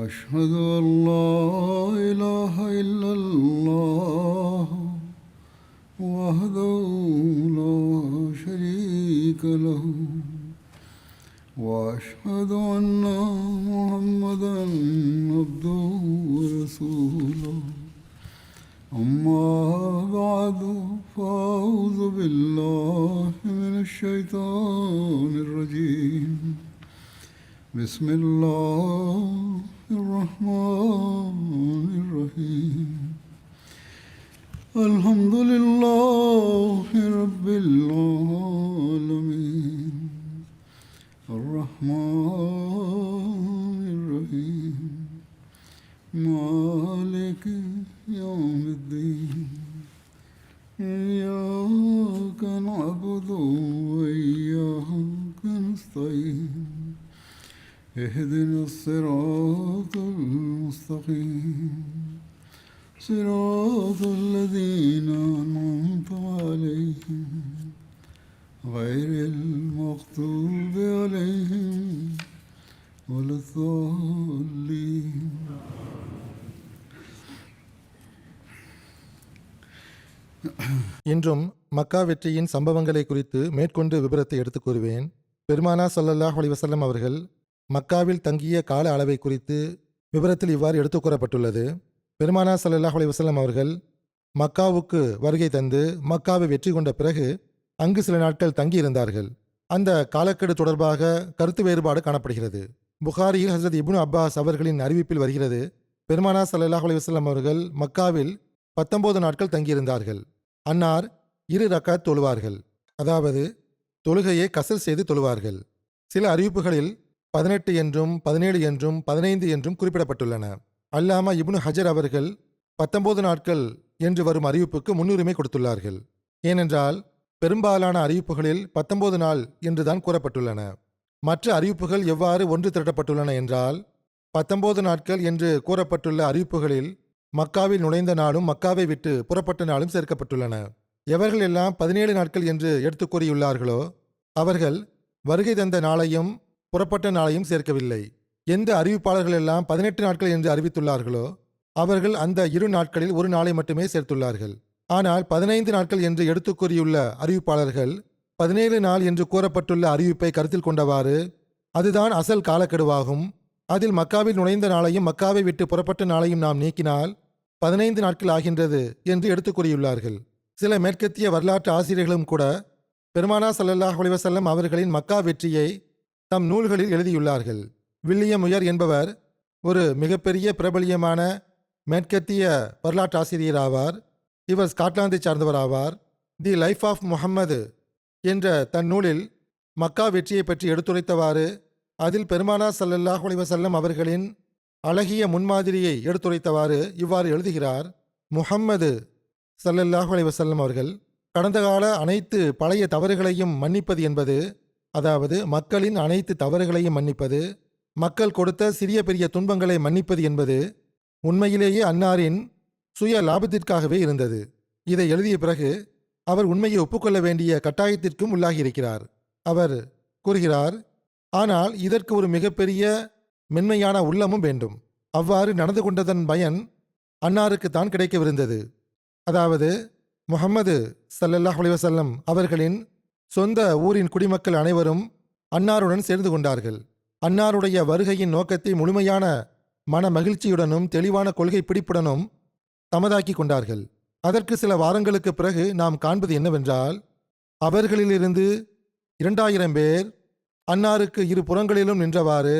أشهد أن لا إله إلا الله وحده لا شريك له وأشهد أن محمدا عبده ورسوله أما بعد فأعوذ بالله من الشيطان الرجيم بسم الله الرحمن الرحيم الحمد لله رب العالمين الرحمن الرحيم مالك يوم الدين إياك نعبد وإياك نستعين اهدنا الصراط المستقيم صراط الذين أنعمت عليهم غير المغضوب عليهم ولا الضالين. இன்றும் மக்கா வெற்றியின் சம்பவங்களை குறித்து மேற்கொண்டு விபரத்தை எடுத்துக் கூறுவேன். பெருமானா ஸல்லல்லாஹு அலைஹி வஸல்லம் அவர்கள் மக்காவில் தங்கிய கால அளவை குறித்து விபரத்தில் இவ்வாறு எடுத்துக் கூறப்பட்டுள்ளது. பெருமானா ஸல்லல்லாஹு அலைஹி வஸல்லம் அவர்கள் மக்காவுக்கு வருகை தந்து மக்காவை வெற்றி கொண்ட பிறகு அங்கு சில நாட்கள் தங்கியிருந்தார்கள். அந்த காலக்கெடு தொடர்பாக கருத்து வேறுபாடு காணப்படுகிறது. புகாரியில் ஹஸரத் இப்னு அப்பாஸ் அவர்களின் அறிவிப்பில் வருகிறது, பெருமானா ஸல்லல்லாஹு அலைஹி வஸல்லம் அவர்கள் மக்காவில் 19 நாட்கள் தங்கியிருந்தார்கள். அன்னார் 2 ரக்காத் தொழுவார்கள், அதாவது தொழுகையை கசர் செய்து தொழுவார்கள். சில அறிவிப்புகளில் 18 என்றும் 17 என்றும் 15 என்றும் குறிப்பிடப்பட்டுள்ளன. அல்லாமா இப்னு ஹஜர் அவர்கள் 19 நாட்கள் என்று வரும் அறிவிப்புக்கு முன்னுரிமை கொடுத்துள்ளார்கள். ஏனென்றால் பெரும்பாலான அறிவிப்புகளில் 19 நாள் என்றுதான் கூறப்பட்டுள்ளன. மற்ற அறிவிப்புகள் எவ்வாறு ஒன்று திரட்டப்பட்டுள்ளன என்றால், 19 நாட்கள் என்று கூறப்பட்டுள்ள அறிவிப்புகளில் மக்காவில் நுழைந்த நாளும் மக்காவை விட்டு புறப்பட்ட நாளும் சேர்க்கப்பட்டுள்ளன. எவர்கள் எல்லாம் 17 நாட்கள் என்று எடுத்துக் கூறியுள்ளார்களோ அவர்கள் வருகை தந்த நாளையும் புறப்பட்ட நாளையும் சேர்க்கவில்லை. எந்த அறிவிப்பாளர்கள் எல்லாம் 18 நாட்கள் என்று அறிவித்துள்ளார்களோ அவர்கள் அந்த 2 நாட்களில் ஒரு நாளை மட்டுமே சேர்த்துள்ளார்கள். ஆனால் 15 நாட்கள் என்று எடுத்துக் கூறியுள்ள அறிவிப்பாளர்கள் 17 நாள் என்று கூறப்பட்டுள்ள அறிவிப்பை கருத்தில் கொண்டவாறு அதுதான் அசல் காலக்கெடுவாகும், அதில் மக்காவில் நுழைந்த நாளையும் மக்காவை விட்டு புறப்பட்ட நாளையும் நாம் நீக்கினால் 15 நாட்கள் ஆகின்றது என்று எடுத்துக் கூறியுள்ளார்கள். சில மேற்கத்திய வரலாற்று ஆசிரியர்களும் கூட பெருமானா ஸல்லல்லாஹு அலைஹி வஸல்லம் அவர்களின் மக்கா வெற்றியை தம் நூல்களில் எழுதியுள்ளார்கள். வில்லியம் உயர் என்பவர் ஒரு மிகப்பெரிய பிரபலியமான மேற்கத்திய வரலாற்று ஆசிரியர் ஆவார். இவர் ஸ்காட்லாந்தை சார்ந்தவர் ஆவார். தி லைஃப் ஆஃப் முஹம்மது என்ற தன் நூலில் மக்கா வெற்றியை பற்றி எடுத்துரைத்தவாறு அதில் பெருமானா ஸல்லல்லாஹு அலைஹி வஸல்லம் அவர்களின் அழகிய முன்மாதிரியை எடுத்துரைத்தவாறு இவ்வாறு எழுதுகிறார். முஹம்மது ஸல்லல்லாஹு அலைஹி வஸல்லம் அவர்கள் கடந்த கால அனைத்து பழைய தவறுகளையும் மன்னிப்பது என்பது, அதாவது மக்களின் அனைத்து தவறுகளையும் மன்னிப்பது, மக்கள் கொடுத்த சிறிய பெரிய துன்பங்களை மன்னிப்பது என்பது உண்மையிலேயே அன்னாரின் சுய லாபத்திற்காகவே இருந்தது. இதை எழுதிய பிறகு அவர் உண்மையை ஒப்புக்கொள்ள வேண்டிய கட்டாயத்திற்கும் உள்ளாகியிருக்கிறார். அவர் கூறுகிறார், ஆனால் இதற்கு ஒரு மிகப்பெரிய மென்மையான உள்ளமும் வேண்டும். அவ்வாறு நடந்து கொண்டதன் பயன் அன்னாருக்குத்தான் கிடைக்கவிருந்தது. அதாவது முஹம்மது ஸல்லல்லாஹு அலைஹி வஸல்லம் அவர்களின் சொந்த ஊரின் குடிமக்கள் அனைவரும் அன்னாருடன் சேர்ந்து கொண்டார்கள். அன்னாருடைய வருகையின் நோக்கத்தை முழுமையான மன மகிழ்ச்சியுடனும் தெளிவான கொள்கை பிடிப்புடனும் தமதாக்கி கொண்டார்கள். அதற்கு சில வாரங்களுக்கு பிறகு நாம் காண்பது என்னவென்றால், அவர்களிலிருந்து 2000 பேர் அன்னாருக்கு 2 புறங்களிலும் நின்றவாறு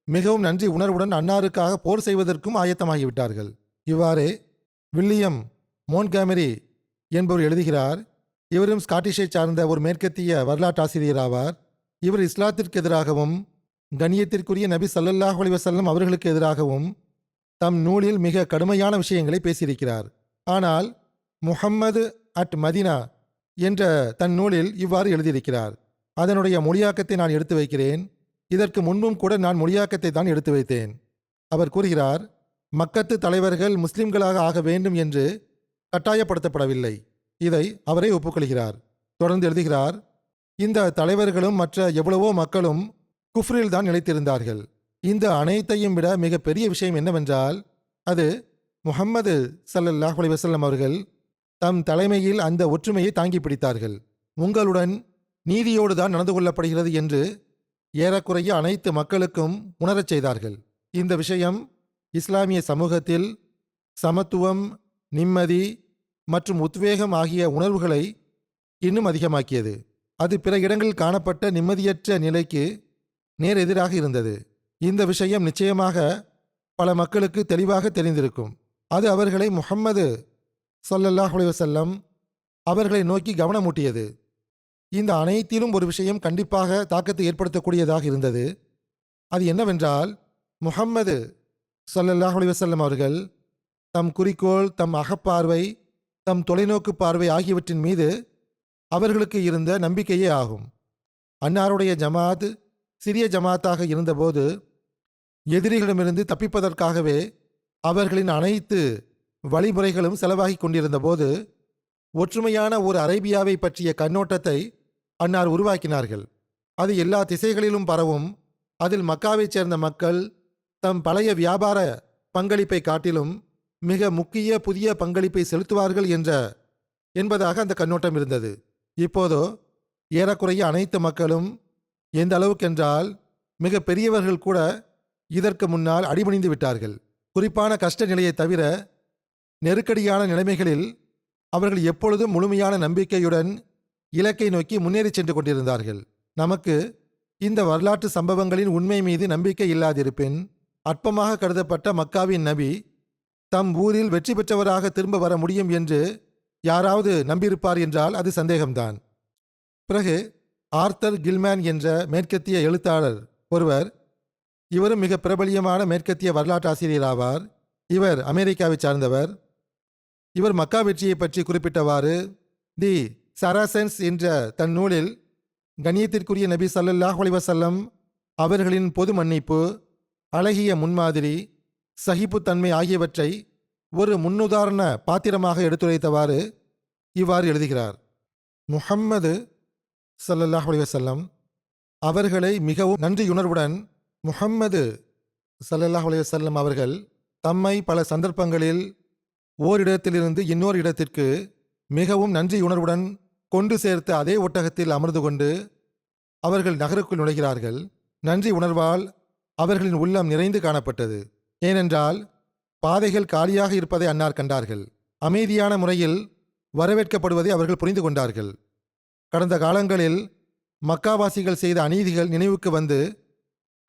மிகவும் நன்றி உணர்வுடன் அன்னாருக்காக போர் செய்வதற்கும் ஆயத்தமாகிவிட்டார்கள். இவ்வாறே வில்லியம் மோன்ட்காமரி என்பவர் எழுதுகிறார். இவரும் ஸ்காட்டிஷை சார்ந்த ஒரு மேற்கத்திய வரலாற்றாசிரியர் ஆவார். இவர் இஸ்லாத்திற்கு எதிராகவும் கண்ணியத்திற்குரிய நபி ஸல்லல்லாஹு அலைஹி வஸல்லம் அவர்களுக்கு எதிராகவும் தம் நூலில் மிக கடுமையான விஷயங்களை பேசியிருக்கிறார். ஆனால் முஹம்மது அட் மதீனா என்ற தன் நூலில் இவ்வாறு எழுதியிருக்கிறார். அதனுடைய மொழியாக்கத்தை நான் எடுத்து வைக்கிறேன். இதற்கு முன்பும் கூட நான் மொழியாக்கத்தை தான் எடுத்து வைத்தேன். அவர் கூறுகிறார், மக்கத்து தலைவர்கள் முஸ்லிம்களாக ஆக வேண்டும் என்று கட்டாயப்படுத்தப்படவில்லை. இதை அவரே ஒப்புக்கொள்கிறார். தொடர்ந்து எழுதுகிறார், இந்த தலைவர்களும் மற்ற எவ்வளவோ மக்களும் குஃப்ரில் தான் நிலைத்திருந்தார்கள். இந்த அனைத்தையும் விட மிக பெரிய விஷயம் என்னவென்றால் அது முஹம்மது ஸல்லல்லாஹு அலைஹி வஸல்லம் அவர்கள் தம் தலைமையில் அந்த ஒற்றுமையை தாங்கி பிடித்தார்கள். உங்களுடன் நீதியோடு தான் நடந்து கொள்ளப்படுகிறது என்று ஏறக்குறைய அனைத்து மக்களுக்கும் உணரச் செய்தார்கள். இந்த விஷயம் இஸ்லாமிய சமூகத்தில் சமத்துவம், நிம்மதி மற்றும் உத்வேகம் ஆகிய உணர்வுகளை இன்னும் அதிகமாக்கியது. அது பிற இடங்களில் காணப்பட்ட நிம்மதியற்ற நிலைக்கு நேர் எதிராக இருந்தது. இந்த விஷயம் நிச்சயமாக பல மக்களுக்கு தெளிவாக தெரிந்திருக்கும். அது அவர்களை முஹம்மது ஸல்லல்லாஹு அலைஹி வஸல்லம் அவர்களை நோக்கி கவனமூட்டியது. இந்த அனைத்திலும் ஒரு விஷயம் கண்டிப்பாக தாக்கத்தை ஏற்படுத்தக்கூடியதாக இருந்தது. அது என்னவென்றால் முஹம்மது ஸல்லல்லாஹு அலைஹி வஸல்லம் அவர்கள் தம் குறிக்கோள், தம் அகப்பார்வை, தம் தொலைநோக்கு பார்வை ஆகியவற்றின் மீது அவர்களுக்கு இருந்த நம்பிக்கையே ஆகும். அன்னாருடைய ஜமாத் சிறிய ஜமாத்தாக இருந்தபோது எதிரிகளிடமிருந்து தப்பிப்பதற்காகவே அவர்களின் அனைத்து வழிமுறைகளும் செலவாகி கொண்டிருந்த போது ஒற்றுமையான ஒரு அரேபியாவை பற்றிய கண்ணோட்டத்தை அன்னார் உருவாக்கினார்கள். அது எல்லா திசைகளிலும் பரவும். அதில் மக்காவைச் சேர்ந்த மக்கள் தம் பழைய வியாபார பங்களிப்பை காட்டிலும் மிக முக்கிய புதிய பங்களிப்பை செலுத்துவார்கள் என்பதாக அந்த கண்ணோட்டம் இருந்தது. இப்போதோ ஏறக்குறைய அனைத்து மக்களும், எந்த அளவுக்கென்றால் மிக பெரியவர்கள் கூட இதற்கு முன்னால் அடிபணிந்து விட்டார்கள். குறிப்பான கஷ்ட நிலையை தவிர நெருக்கடியான நிலைமைகளில் அவர்கள் எப்பொழுதும் முழுமையான நம்பிக்கையுடன் இலக்கை நோக்கி முன்னேறி சென்று கொண்டிருந்தார்கள். நமக்கு இந்த வரலாற்று சம்பவங்களின் உண்மை மீது நம்பிக்கை இல்லாதிருப்பின், அற்பமாக கருதப்பட்ட மக்காவின் நபி தம் ஊரில் வெற்றி பெற்றவராக திரும்ப வர முடியும் என்று யாராவது நம்பியிருப்பார் என்றால் அது சந்தேகம்தான். பிறகு ஆர்தர் கில்மேன் என்ற மேற்கத்திய எழுத்தாளர் ஒருவர், இவரும் மிக பிரபலியமான மேற்கத்திய வரலாற்று ஆசிரியர் ஆவார். இவர் அமெரிக்காவை சார்ந்தவர். இவர் மக்கா வெற்றியை பற்றி குறிப்பிட்டவாறு தி சராசன்ஸ் என்ற தன் நூலில் கண்ணியத்திற்குரிய நபி ஸல்லல்லாஹு அலைஹி வஸல்லம் அவர்களின் பொது மன்னிப்பு, அழகிய முன்மாதிரி, சகிப்புத்தன்மை ஆகியவற்றை ஒரு முன்னுதாரண பாத்திரமாக எடுத்துரைத்தவாறு இவ்வாறு எழுதுகிறார். முஹம்மது ஸல்லல்லாஹு அலைஹி வஸல்லம் அவர்களை மிகவும் நன்றியுணர்வுடன் முஹம்மது ஸல்லல்லாஹு அலைஹி வஸல்லம் அவர்கள் தம்மை பல சந்தர்ப்பங்களில் ஓரிடத்திலிருந்து இன்னொரு இடத்திற்கு மிகவும் நன்றியுணர்வுடன் கொண்டு சேர்த்த அதே ஒட்டகத்தில் அமர்ந்து கொண்டு அவர்கள் நகருக்குள் நுழைகிறார்கள். நன்றி உணர்வால் அவர்களின் உள்ளம் நிறைந்து காணப்பட்டது. ஏனென்றால் பாதைகள் காலியாக இருப்பதை அன்னார் கண்டார்கள். அமைதியான முறையில் வரவேற்கப்படுவதை அவர்கள் புரிந்து கொண்டார்கள். கடந்த காலங்களில் மக்காவாசிகள் செய்த அநீதிகள் நினைவுக்கு வந்து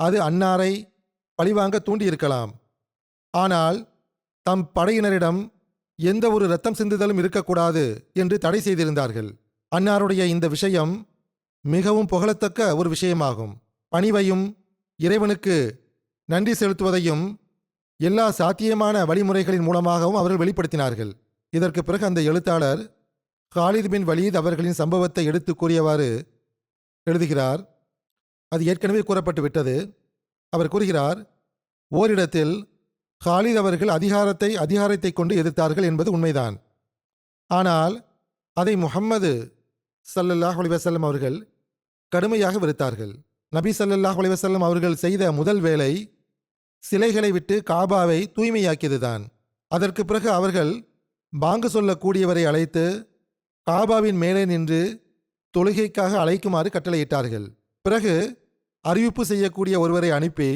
அது அன்னாரை பழிவாங்க தூண்டியிருக்கலாம். ஆனால் தம் படையினரிடம் எந்த ஒரு இரத்தம் சிந்துதலும் இருக்கக்கூடாது என்று தடை செய்திருந்தார்கள். அன்னாருடைய இந்த விஷயம் மிகவும் புகழத்தக்க ஒரு விஷயமாகும். பணிவையும் இறைவனுக்கு நன்றி செலுத்துவதையும் எல்லா சாத்தியமான வழிமுறைகளின் மூலமாகவும் அவர்கள் வெளிப்படுத்தினார்கள். இதற்கு பிறகு அந்த எழுத்தாளர் காலித் பின் வலீத் அவர்களின் சம்பவத்தை எடுத்து கூறியவாறு எழுதுகிறார். அது ஏற்கனவே கூறப்பட்டு விட்டது. அவர் கூறுகிறார், ஓரிடத்தில் காலித் அவர்கள் அதிகாரத்தை கொண்டு எதிர்த்தார்கள் என்பது உண்மைதான். ஆனால் அதை முஹம்மது ஸல்லல்லாஹு அலைஹி வஸல்லம் அவர்கள் கடுமையாக வெறுத்தார்கள். நபி ஸல்லல்லாஹு அலைஹி வஸல்லம் அவர்கள் செய்த முதல் வேலை சிலைகளை விட்டு காபாவை தூய்மையாக்கியதுதான். அதற்கு பிறகு அவர்கள் பாங்கு சொல்லக்கூடியவரை அழைத்து காபாவின் மேலே நின்று தொழுகைக்காக அழைக்குமாறு கட்டளையிட்டார்கள். பிறகு அறிவிப்பு செய்யக்கூடிய ஒருவரை அனுப்பி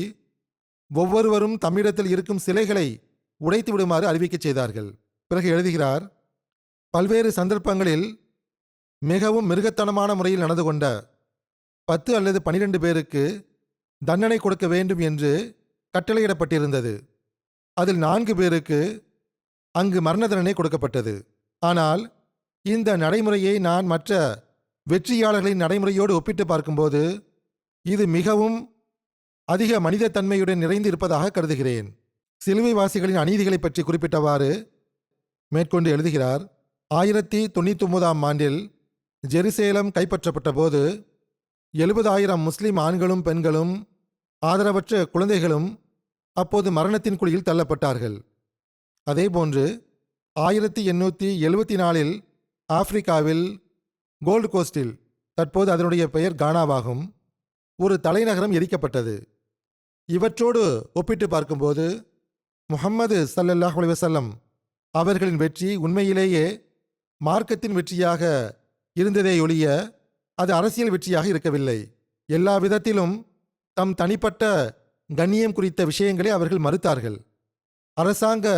ஒவ்வொருவரும் தம்மிடத்தில் இருக்கும் சிலைகளை உடைத்து விடுமாறு அறிவிக்கச் செய்தார்கள். பிறகு எழுதுகிறார், பல்வேறு சந்தர்ப்பங்களில் மிகவும் மிருகத்தனமான முறையில் நடந்து கொண்ட 10 அல்லது 12 பேருக்கு தண்டனை கொடுக்க வேண்டும் என்று கட்டளையிடப்பட்டிருந்தது. அதில் 4 பேருக்கு அங்கு மரண தண்டனை கொடுக்கப்பட்டது. ஆனால் இந்த நடைமுறையை நான் மற்ற வெற்றியாளர்களின் நடைமுறையோடு ஒப்பிட்டு பார்க்கும்போது இது மிகவும் அதிக மனிதத்தன்மையுடன் நிறைந்து இருப்பதாக கருதுகிறேன். சிலுவைவாசிகளின் அநீதிகளை பற்றி குறிப்பிட்டவாறு மேற்கொண்டு எழுதுகிறார், 1099ஆம் ஆண்டில் ஜெருசலேம் கைப்பற்றப்பட்ட போது 70,000 முஸ்லிம் ஆண்களும் பெண்களும் ஆதரவற்ற குழந்தைகளும் அப்போது மரணத்தின் குழியில் தள்ளப்பட்டார்கள். அதேபோன்று 1874இல் ஆப்பிரிக்காவில் கோல்டு கோஸ்டில், தற்போது அதனுடைய பெயர் கானாவாகும், ஒரு தலைநகரம் எரிக்கப்பட்டது. இவற்றோடு ஒப்பிட்டு பார்க்கும்போது முஹம்மது ஸல்லல்லாஹு அலைஹி வஸல்லம் அவர்களின் வெற்றி உண்மையிலேயே மார்க்கத்தின் வெற்றியாக இருந்ததே ஒழிய அது அரசியல் வெற்றியாக இருக்கவில்லை. எல்லா விதத்திலும் தம் தனிப்பட்ட கண்ணியம் குறித்த விஷயங்களை அவர்கள் மறுத்தார்கள். அரசாங்க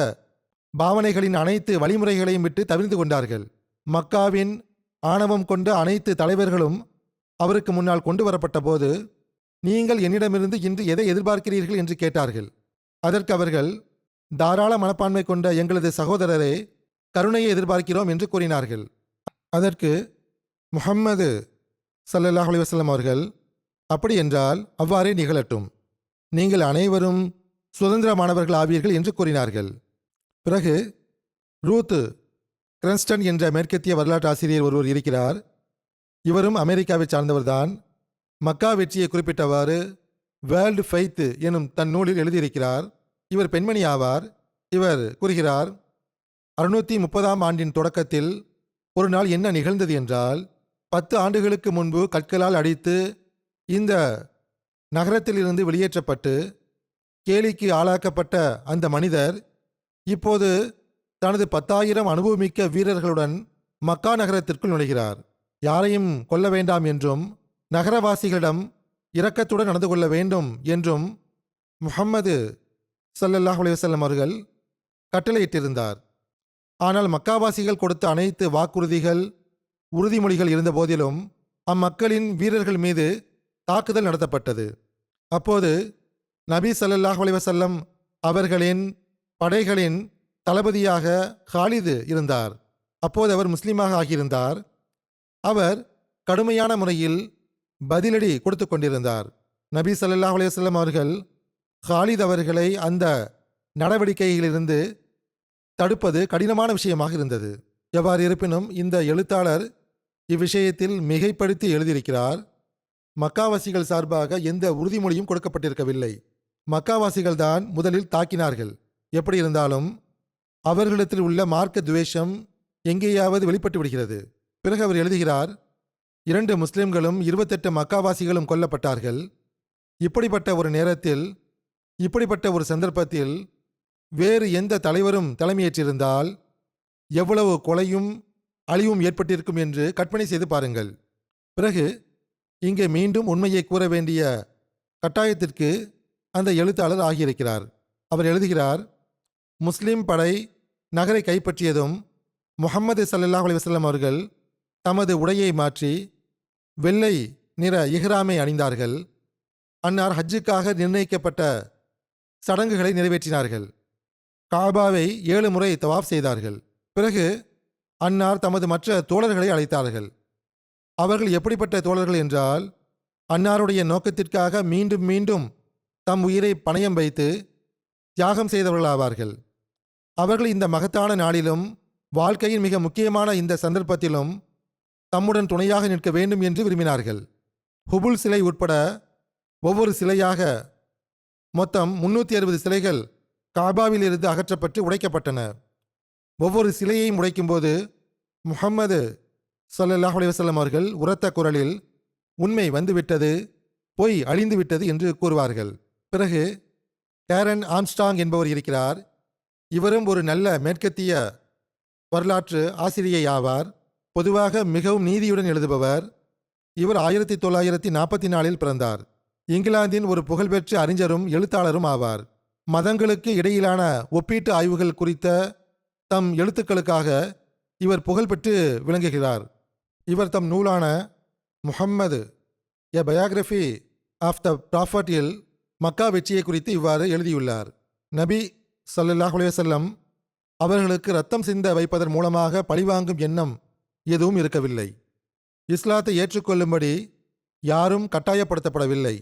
பாவனைகளின் அனைத்து வழிமுறைகளையும் விட்டு தவிர்த்து கொண்டார்கள். மக்காவின் ஆணவம் கொண்ட அனைத்து தலைவர்களும் அவருக்கு முன்னால் கொண்டு வரப்பட்ட போது, நீங்கள் என்னிடமிருந்து இன்று எதை எதிர்பார்க்கிறீர்கள் என்று கேட்டார்கள். அதற்கு அவர்கள், தாராள மனப்பான்மை கொண்ட எங்களது சகோதரரே, கருணையை எதிர்பார்க்கிறோம் என்று கூறினார்கள். அதற்கு முஹம்மது ஸல்லல்லாஹு அலைஹி வஸல்லம் அவர்கள், அப்படி என்றால் அவ்வாறே நிகழட்டும், நீங்கள் அனைவரும் சுதந்திரமானவர்கள் ஆவீர்கள் என்று கூறினார்கள். பிறகு ரூத் கிரன்ஸ்டன் என்ற மேற்கத்திய வரலாற்று ஆசிரியர் ஒருவர் இருக்கிறார். இவரும் அமெரிக்காவை சார்ந்தவர்தான். மக்கா வெற்றியை குறிப்பிட்டவாறு வேர்ல்டு ஃபெய்த் எனும் தன் நூலில் எழுதியிருக்கிறார். இவர் பெண்மணி ஆவார். இவர் கூறுகிறார், 630ஆம் ஆண்டின் தொடக்கத்தில் ஒரு நாள் என்ன நிகழ்ந்தது என்றால், 10 ஆண்டுகளுக்கு முன்பு கற்களால் அடித்து இந்த நகரத்திலிருந்து வெளியேற்றப்பட்டு கேலிக்கு ஆளாக்கப்பட்ட அந்த மனிதர் இப்போது தனது 10,000 அனுபவமிக்க வீரர்களுடன் மக்கா நகரத்திற்குள் நுழைகிறார். யாரையும் கொல்ல வேண்டாம் என்றும் நகரவாசிகளிடம் இரக்கத்துடன் நடந்து கொள்ள வேண்டும் என்றும் முஹம்மது ஸல்லல்லாஹு அலைஹி வஸல்லம் அவர்கள் கட்டளையிட்டிருந்தார். ஆனால் மக்காவாசிகள் கொடுத்த அனைத்து வாக்குறுதிகள், உறுதிமொழிகள் இருந்த போதிலும் அம்மக்களின் வீரர்கள் மீது தாக்குதல் நடத்தப்பட்டது. அப்போது நபி ஸல்லல்லாஹு அலைஹி வஸல்லம் அவர்களின் படைகளின் தளபதியாக காலிது இருந்தார். அப்போது அவர் முஸ்லீமாக ஆகியிருந்தார். அவர் கடுமையான முறையில் பதிலடி கொடுத்து கொண்டிருந்தார். நபி ஸல்லல்லாஹு அலைஹி வஸல்லம் அவர்கள் காலித் அவர்களை அந்த நடவடிக்கையிலிருந்து தடுப்பது கடினமான விஷயமாக இருந்தது. எவ்வாறு இருப்பினும் இந்த எழுத்தாளர் இவ்விஷயத்தில் மிகைப்படுத்தி எழுதியிருக்கிறார். மக்காவாசிகள் சார்பாக எந்த உறுதிமொழியும் கொடுக்கப்பட்டிருக்கவில்லை. மக்காவாசிகள் தான் முதலில் தாக்கினார்கள். எப்படி இருந்தாலும் அவர்களிடத்தில் உள்ள மார்க்க துவேஷம் எங்கேயாவது வெளிப்பட்டு விடுகிறது. பிறகு அவர் எழுதுகிறார், 2 முஸ்லிம்களும் 28 மக்காவாசிகளும் கொல்லப்பட்டார்கள். இப்படிப்பட்ட ஒரு நேரத்தில், இப்படிப்பட்ட ஒரு சந்தர்ப்பத்தில் வேறு எந்த தலைவரும் தலைமையேற்றிருந்தால் எவ்வளவு கொலையும் அழிவும் ஏற்பட்டிருக்கும் என்று கற்பனை செய்து பாருங்கள். பிறகு இங்கே மீண்டும் உண்மையை கூற வேண்டிய கட்டாயத்திற்கு அந்த எழுத்தாளர் ஆகியிருக்கிறார். அவர் எழுதுகிறார், முஸ்லிம் படை நகரை கைப்பற்றியதும் முஹம்மது ஸல்லல்லாஹு அலைஹி வஸல்லம் அவர்கள் தமது உடையை மாற்றி வெள்ளை நிற இஹ்ராமை அணிந்தார்கள். அன்னார் ஹஜ்ஜுக்காக நிர்ணயிக்கப்பட்ட சடங்குகளை நிறைவேற்றினார்கள். காபாவை 7 முறை தவாஃப் செய்தார்கள். பிறகு அன்னார் தமது மற்ற தோழர்களை அழைத்தார்கள். அவர்கள் எப்படிப்பட்ட தோழர்கள் என்றால், அன்னாருடைய நோக்கத்திற்காக மீண்டும் மீண்டும் தம் உயிரை பணயம் வைத்து தியாகம் செய்தவர்களாவார்கள். அவர்கள் இந்த மகத்தான நாளிலும் வாழ்க்கையின் மிக முக்கியமான இந்த சந்தர்ப்பத்திலும் தம்முடன் துணையாக நிற்க வேண்டும் என்று விரும்பினார்கள். ஹுபுல் சிலை உட்பட ஒவ்வொரு சிலையாக மொத்தம் 360 சிலைகள் காபாவில் இருந்து அகற்றப்பட்டு உடைக்கப்பட்டன. ஒவ்வொரு சிலையையும் உடைக்கும்போது முஹம்மது ஸல்லல்லாஹு அலைஹி வஸல்லம் அவர்கள் உரத்த குரலில், உண்மை வந்துவிட்டது, பொய் அழிந்துவிட்டது என்று கூறுவார்கள். பிறகு கேரன் ஆம்ஸ்ட்ராங் என்பவர் இருக்கிறார். இவரும் ஒரு நல்ல மேற்கத்திய வரலாற்று ஆசிரியை ஆவார். பொதுவாக மிகவும் நீதியுடன் எழுதுபவர். இவர் 1944இல் பிறந்தார். இங்கிலாந்தின் ஒரு புகழ்பெற்ற அறிஞரும் எழுத்தாளரும் ஆவார். மதங்களுக்கு இடையிலான ஒப்பீட்டு ஆய்வுகள் குறித்த தம் எழுத்துக்களுக்காக இவர் புகழ்பெற்று விளங்குகிறார். இவர் தம் நூலான முஹம்மது எ பயோகிராஃபி ஆஃப் த ப்ராஃபட்டில் மக்கா வெற்றியை குறித்து இவ்வாறு எழுதியுள்ளார். நபி ஸல்லல்லாஹு அலைஹி வஸல்லம் அவர்களுக்கு இரத்தம் சிந்த வைப்பதன் மூலமாக பழிவாங்கும் எண்ணம் எதுவும் இருக்கவில்லை. இஸ்லாத்தை ஏற்றுக்கொள்ளும்படி யாரும் கட்டாயப்படுத்தப்படவில்லை.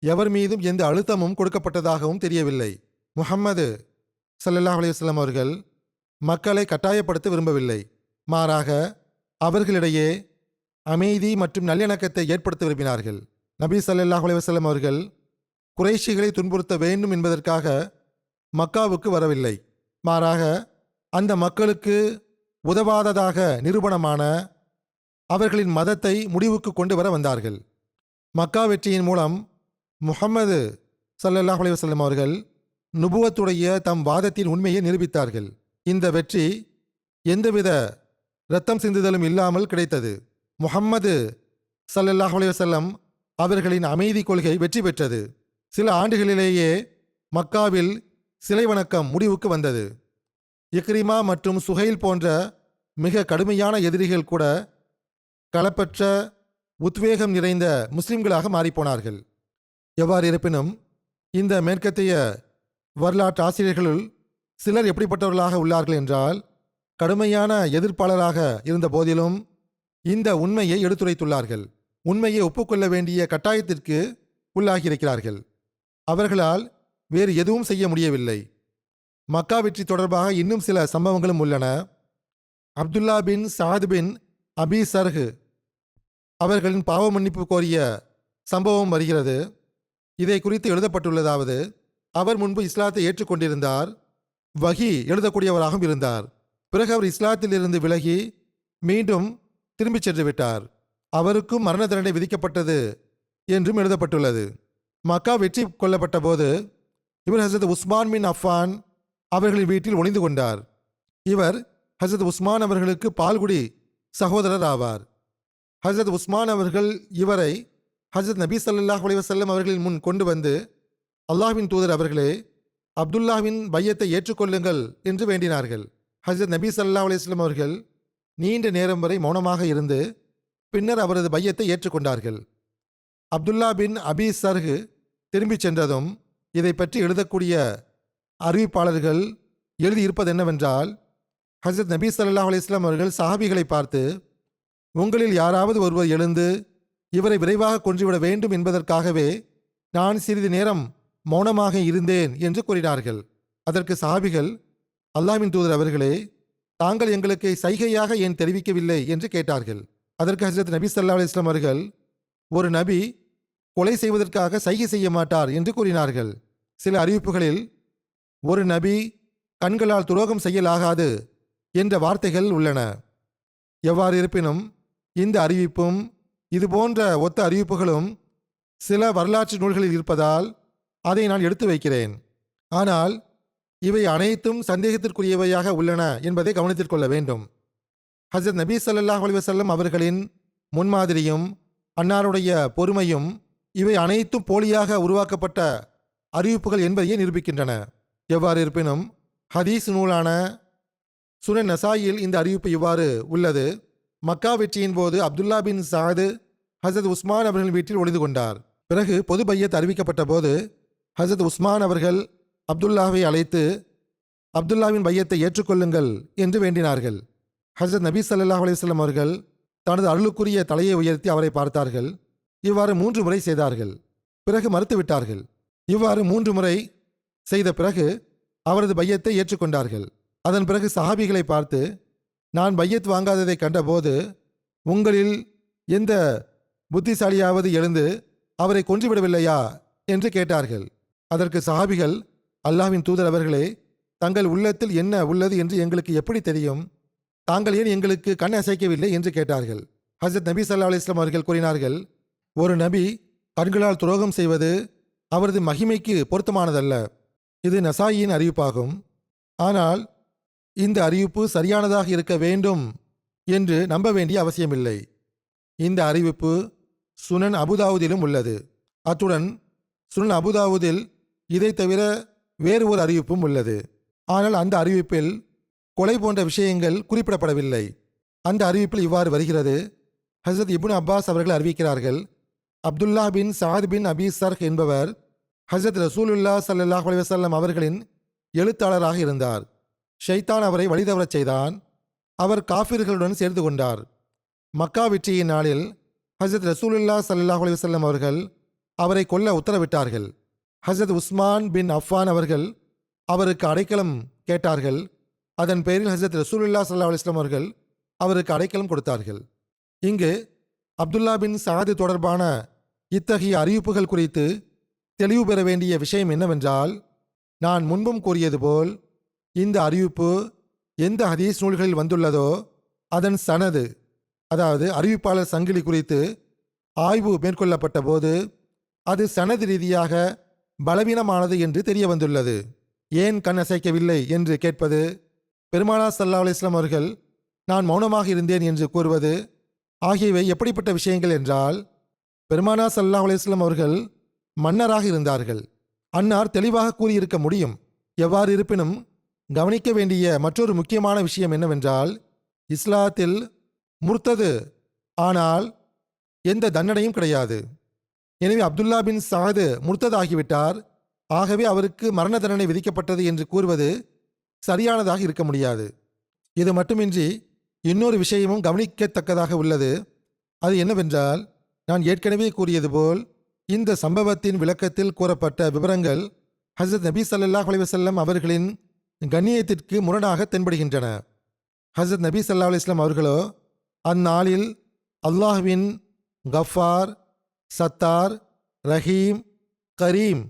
எவர் மீதும் எந்த அழுத்தமும் கொடுக்கப்பட்டதாகவும் தெரியவில்லை. முஹம்மது ஸல்லல்லாஹு அலைஹி வஸல்லம் அவர்கள் மக்களை கட்டாயப்படுத்த விரும்பவில்லை. மாறாக அவர்களிடையே அமைதி மற்றும் நல்லிணக்கத்தை ஏற்படுத்த விரும்பினார்கள். நபி ஸல்லல்லாஹு அலைஹி வஸல்லம் அவர்கள் குறைஷிகளை துன்புறுத்த வேண்டும் என்பதற்காக மக்காவுக்கு வரவில்லை. மாறாக அந்த மக்களுக்கு உதவாததாக நிரூபணமான அவர்களின் மதத்தை முடிவுக்கு கொண்டு வர வந்தார்கள். மக்கா வெற்றியின் மூலம் முஹம்மது ஸல்லல்லாஹு அலைஹி வஸல்லம் அவர்கள் நுபுவத்துடைய தம் வாதத்தின் உண்மையை நிரூபித்தார்கள். இந்த வெற்றி எந்தவித இரத்தம் சிந்துதலும் இல்லாமல் கிடைத்தது. முஹம்மது ஸல்லல்லாஹு அலைஹி வஸல்லம் அவர்களின் அமைதி கொள்கை வெற்றி பெற்றது. சில ஆண்டுகளிலேயே மக்காவில் சிலை வணக்கம் முடிவுக்கு வந்தது. இக்ரிமா மற்றும் சுஹைல் போன்ற மிக கடுமையான எதிரிகள் கூட களப்பற்ற உத்வேகம் நிறைந்த முஸ்லிம்களாக மாறிப்போனார்கள். எவ்வாறு இருப்பினும் இந்த மேற்கத்திய வரலாற்று ஆசிரியர்களுள் சிலர் எப்படிப்பட்டவர்களாக உள்ளார்கள் என்றால், கடுமையான எதிர்ப்பாளராக இருந்த போதிலும் இந்த உண்மையை எடுத்துரைத்துள்ளார்கள். உண்மையை ஒப்புக்கொள்ள வேண்டிய கட்டாயத்திற்கு உள்ளாகியிருக்கிறார்கள். அவர்களால் வேறு எதுவும் செய்ய முடியவில்லை. மக்கா வெற்றி தொடர்பாக இன்னும் சில சம்பவங்களும் உள்ளன. அப்துல்லா பின் சாத் பின் அபி சர்ஹ் அவர்களின் பாவ மன்னிப்பு கோரிய சம்பவம் வருகிறது. இதை குறித்து எழுதப்பட்டுள்ளதாவது, அவர் முன்பு இஸ்லாத்தை ஏற்றுக்கொண்டிருந்தார், வஹி எழுதக்கூடியவராகவும் இருந்தார். பிறகு அவர் இஸ்லாத்திலிருந்து விலகி மீண்டும் திரும்பிச் சென்று விட்டார். அவருக்கும் மரண தண்டனை விதிக்கப்பட்டது என்றும் எழுதப்பட்டுள்ளது. மக்கா வெற்றி கொள்ளப்பட்ட போது இவர் ஹசரத் உஸ்மான் பின் அஃபான் அவர்களின் வீட்டில் ஒளிந்து கொண்டார். இவர் ஹசரத் உஸ்மான் அவர்களுக்கு பால்குடி சகோதரர் ஆவார். ஹசரத் உஸ்மான் அவர்கள் இவரை ஹசரத் நபி ஸல்லல்லாஹு அலைஹி வஸல்லம் அவர்களின் முன் கொண்டு வந்து, அல்லாஹ்வின் தூதர் அவர்களே, அப்துல்லாவின் பையத்தை ஏற்றுக்கொள்ளுங்கள் என்று வேண்டினார்கள். ஹசரத் நபி ஸல்லல்லாஹு அலைஹி வஸல்லம் அவர்கள் நீண்ட நேரம் வரை மௌனமாக இருந்து பின்னர் அவரது பையத்தை ஏற்றுக்கொண்டார்கள். அப்துல்லா பின் அபி சர்ஹ் திரும்பிச் சென்றதும் இதை பற்றி எழுதக்கூடிய அறிவிப்பாளர்கள் எழுதியிருப்பது என்னவென்றால், ஹசரத் நபி ஸல்லல்லாஹு அலைஹி வஸல்லம் அவர்கள் சஹாபிகளை பார்த்து, உங்களில் யாராவது ஒருவர் எழுந்து இவரை விரைவாக கொன்றுவிட வேண்டும் என்பதற்காகவே நான் சிறிது நேரம் மௌனமாக இருந்தேன் என்று கூறினார்கள். அதற்கு சஹாபிகள், அல்லாஹ்வின் தூதர் அவர்களே, தாங்கள் எங்களுக்கு சைகையாக ஏன் தெரிவிக்கவில்லை என்று கேட்டார்கள். அதற்கு ஹஜ்ரத் நபி ஸல்லல்லாஹு அலைஹி வஸல்லம் அவர்கள், ஒரு நபி கொலை செய்வதற்காக சைகை செய்ய மாட்டார் என்று கூறினார்கள். சில அறிவிப்புகளில் ஒரு நபி கண்களால் துரோகம் செய்யலாகாது என்ற வார்த்தைகள் உள்ளன. எவ்வாறு இருப்பினும் இந்த அறிவிப்பும் இதுபோன்ற ஒத்த அறிவிப்புகளும் சில வரலாற்று நூல்களில் இருப்பதால் அதை நான் எடுத்து வைக்கிறேன். ஆனால் இவை அனைத்தும் சந்தேகத்திற்குரியவையாக உள்ளன என்பதை கவனத்தில் கொள்ள வேண்டும். ஹஜ்ரத் நபி ஸல்லல்லாஹு அலைஹி வஸல்லம் அவர்களின் முன்மாதிரியும் அன்னாருடைய பொறுமையும் இவை அனைத்தும் போலியாக உருவாக்கப்பட்ட அறிவிப்புகள் என்பதையே நிரூபிக்கின்றன. எவ்வாறு இருப்பினும் ஹதீஸ் நூலான சுனன் நசாயில் இந்த அறிவிப்பு இவ்வாறு உள்ளது. மக்கா வெற்றியின் போது அப்துல்லா பின் சாத் ஹசரத் உஸ்மான் அவர்களின் வீட்டில் ஒளிந்து கொண்டார். பிறகு பொது பையத் அறிவிக்கப்பட்ட போது ஹசரத் உஸ்மான் அவர்கள் அப்துல்லாவை அழைத்து, அப்துல்லாவின் பையத்தை ஏற்றுக்கொள்ளுங்கள் என்று வேண்டினார்கள். ஹசரத் நபி ஸல்லல்லாஹு அலைஹி வஸல்லம் அவர்கள் தனது அருளுக்குரிய தலையை உயர்த்தி அவரை பார்த்தார்கள். இவ்வாறு 3 முறை செய்தார்கள். பிறகு மறுத்துவிட்டார்கள். இவ்வாறு 3 முறை செய்த பிறகு அவரது பையத்தை ஏற்றுக்கொண்டார்கள். அதன் பிறகு சஹாபிகளை பார்த்து, நான் பையத் வாங்காததை கண்டபோது உங்களில் எந்த புத்திசாலியாவது எழுந்து அவரை கொன்றுவிடவில்லையா என்று கேட்டார்கள். அதற்கு சஹாபிகள், அல்லாஹ்வின் தூதர் அவர்களே, தங்கள் உள்ளத்தில் என்ன உள்ளது என்று எங்களுக்கு எப்படி தெரியும்? தாங்கள் ஏன் எங்களுக்கு கண் அசைக்கவில்லை என்று கேட்டார்கள். ஹஜ்ரத் நபி ஸல்லல்லாஹு அலைஹி வஸல்லம் அவர்கள் கூறினார்கள், ஒரு நபி கண்களால் துரோகம் செய்வது அவரது மகிமைக்கு பொருத்தமானதல்ல. இது நசாயியின் அறிவிப்பாகும். ஆனால் இந்த அறிவிப்பு சரியானதாக இருக்க வேண்டும் என்று நம்ப வேண்டிய அவசியமில்லை. இந்த அறிவிப்பு சுனன் அபுதாவுதிலும் உள்ளது. அத்துடன் சுனன் அபுதாவுதில் இதை தவிர வேறு ஒரு அறிவிப்பும் உள்ளது. ஆனால் அந்த அறிவிப்பில் கொலை போன்ற விஷயங்கள் குறிப்பிடப்படவில்லை. அந்த அறிவிப்பில் இவ்வாறு வருகிறது. ஹசரத் இப்னு அப்பாஸ் அவர்கள் அறிவிக்கிறார்கள், அப்துல்லா பின் சாத் பின் அபி சர்ஹ் என்பவர் ஹசரத் ரசூலுல்லாஹ் ஸல்லல்லாஹு அலைஹி வஸல்லம் அவர்களின் எழுத்தாளராக இருந்தார். ஷைத்தான் அவரை வழிதவரச் செய்தான். அவர் காஃபிர்களுடன் சேர்ந்து கொண்டார். மக்கா வெற்றியின் நாளில் ஹசரத் ரசூலுல்லாஹ் ஸல்லல்லாஹு அலைஹி வஸல்லம் அவர்கள் அவரை கொல்ல உத்தரவிட்டார்கள். ஹசரத் உஸ்மான் பின் அஃபான் அவர்கள் அவருக்கு அடைக்கலம் கேட்டார்கள். அதன் பேரில் ஹசரத் ரசூலுல்லாஹ் ஸல்லல்லாஹு அலைஹி வஸல்லம் அவர்கள் அவருக்கு அடைக்கலம் கொடுத்தார்கள். இங்கு அப்துல்லா பின் சாத் தொடர்பான இத்தகைய அறிவிப்புகள் குறித்து தெளிவு பெற வேண்டிய விஷயம் என்னவென்றால், நான் முன்பும் கூறியது போல் இந்த அறிவிப்பு எந்த ஹதீஸ் நூல்களில் வந்துள்ளதோ அதன் சனது, அதாவது அறிவிப்பாளர் சங்கிலி குறித்து ஆய்வு மேற்கொள்ளப்பட்ட போது அது சனது ரீதியாக பலவீனமானது என்று தெரிய வந்துள்ளது. ஏன் கண் அசைக்கவில்லை என்று கேட்பது, பெருமானார் ஸல்லல்லாஹு அலைஹி வஸல்லம் அவர்கள் நான் மௌனமாக இருந்தேன் என்று கூறுவது ஆகியவை எப்படிப்பட்ட விஷயங்கள் என்றால், பெருமானார் ஸல்லல்லாஹு அலைஹி வஸல்லம் அவர்கள் மன்னராக இருந்தார்கள். அன்னார் தெளிவாக கூறியிருக்க முடியும். எவ்வாறு இருப்பினும் கவனிக்க வேண்டிய மற்றொரு முக்கியமான விஷயம் என்னவென்றால், இஸ்லாத்தில் முர்த்தது ஆனால் எந்த தண்டனையும் கிடையாது. எனவே அப்துல்லா பின் சாது முர்த்ததாகிவிட்டார், ஆகவே அவருக்கு மரண தண்டனை விதிக்கப்பட்டது என்று கூறுவது சரியானதாக இருக்க முடியாது. இது மட்டுமின்றி இன்னொரு விஷயமும் கவனிக்கத்தக்கதாக உள்ளது. அது என்னவென்றால், நான் ஏற்கனவே கூறியது போல் இந்த சம்பவத்தின் விளக்கத்தில் கூறப்பட்ட விவரங்கள் ஹஸரத் நபி ஸல்லல்லாஹு அலைஹி வஸல்லம் அவர்களின் கண்ணியத்திற்கு முரணாக தென்படுகின்றன. ஹஸரத் நபி ஸல்லல்லாஹு அலைஹி வஸல்லம் அவர்களோ அந்நாளில் அல்லாஹ்வின் கஃபார், சத்தார், ரஹீம், கரீம்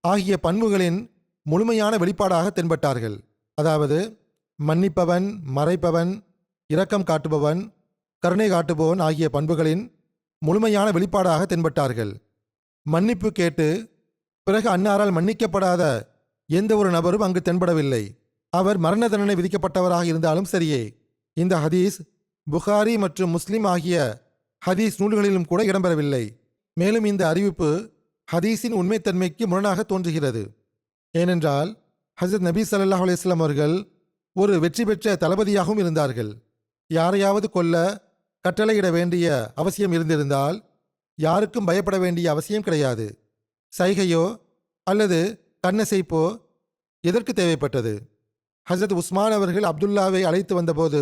ஆகிய பண்புகளின் முழுமையான வெளிப்பாடாக தென்பட்டார்கள். அதாவது மன்னிப்பவன், மறைப்பவன், இரக்கம் காட்டுபவன், கருணை காட்டுபவன் ஆகிய பண்புகளின் முழுமையான வெளிப்பாடாக தென்பட்டார்கள். மன்னிப்பு கேட்டு பிறகு அன்னாரால் மன்னிக்கப்படாத எந்த ஒரு நபரும் அங்கு தென்படவில்லை. அவர் மரண தண்டனை விதிக்கப்பட்டவராக இருந்தாலும் சரியே. இந்த ஹதீஸ் புகாரி மற்றும் முஸ்லிம் ஆகிய ஹதீஸ் நூல்களிலும் கூட இடம்பெறவில்லை. மேலும் இந்த அறிவிப்பு ஹதீஸின் உண்மைத்தன்மைக்கு முரணாக தோன்றுகிறது. ஏனென்றால் ஹஸரத் நபி ஸல்லல்லாஹு அலைஹி வஸல்லம் அவர்கள் ஒரு வெற்றி பெற்ற தளபதியாகவும் இருந்தார்கள். யாரையாவது கொல்ல கட்டளையிட வேண்டிய அவசியம் இருந்திருந்தால் யாருக்கும் பயப்பட வேண்டிய அவசியம் கிடையாது. சைகையோ அல்லது கண்ணசைப்போ எதற்கு தேவைப்பட்டது? ஹஸரத் உஸ்மான் அவர்கள் அப்துல்லாவை அழைத்து வந்தபோது,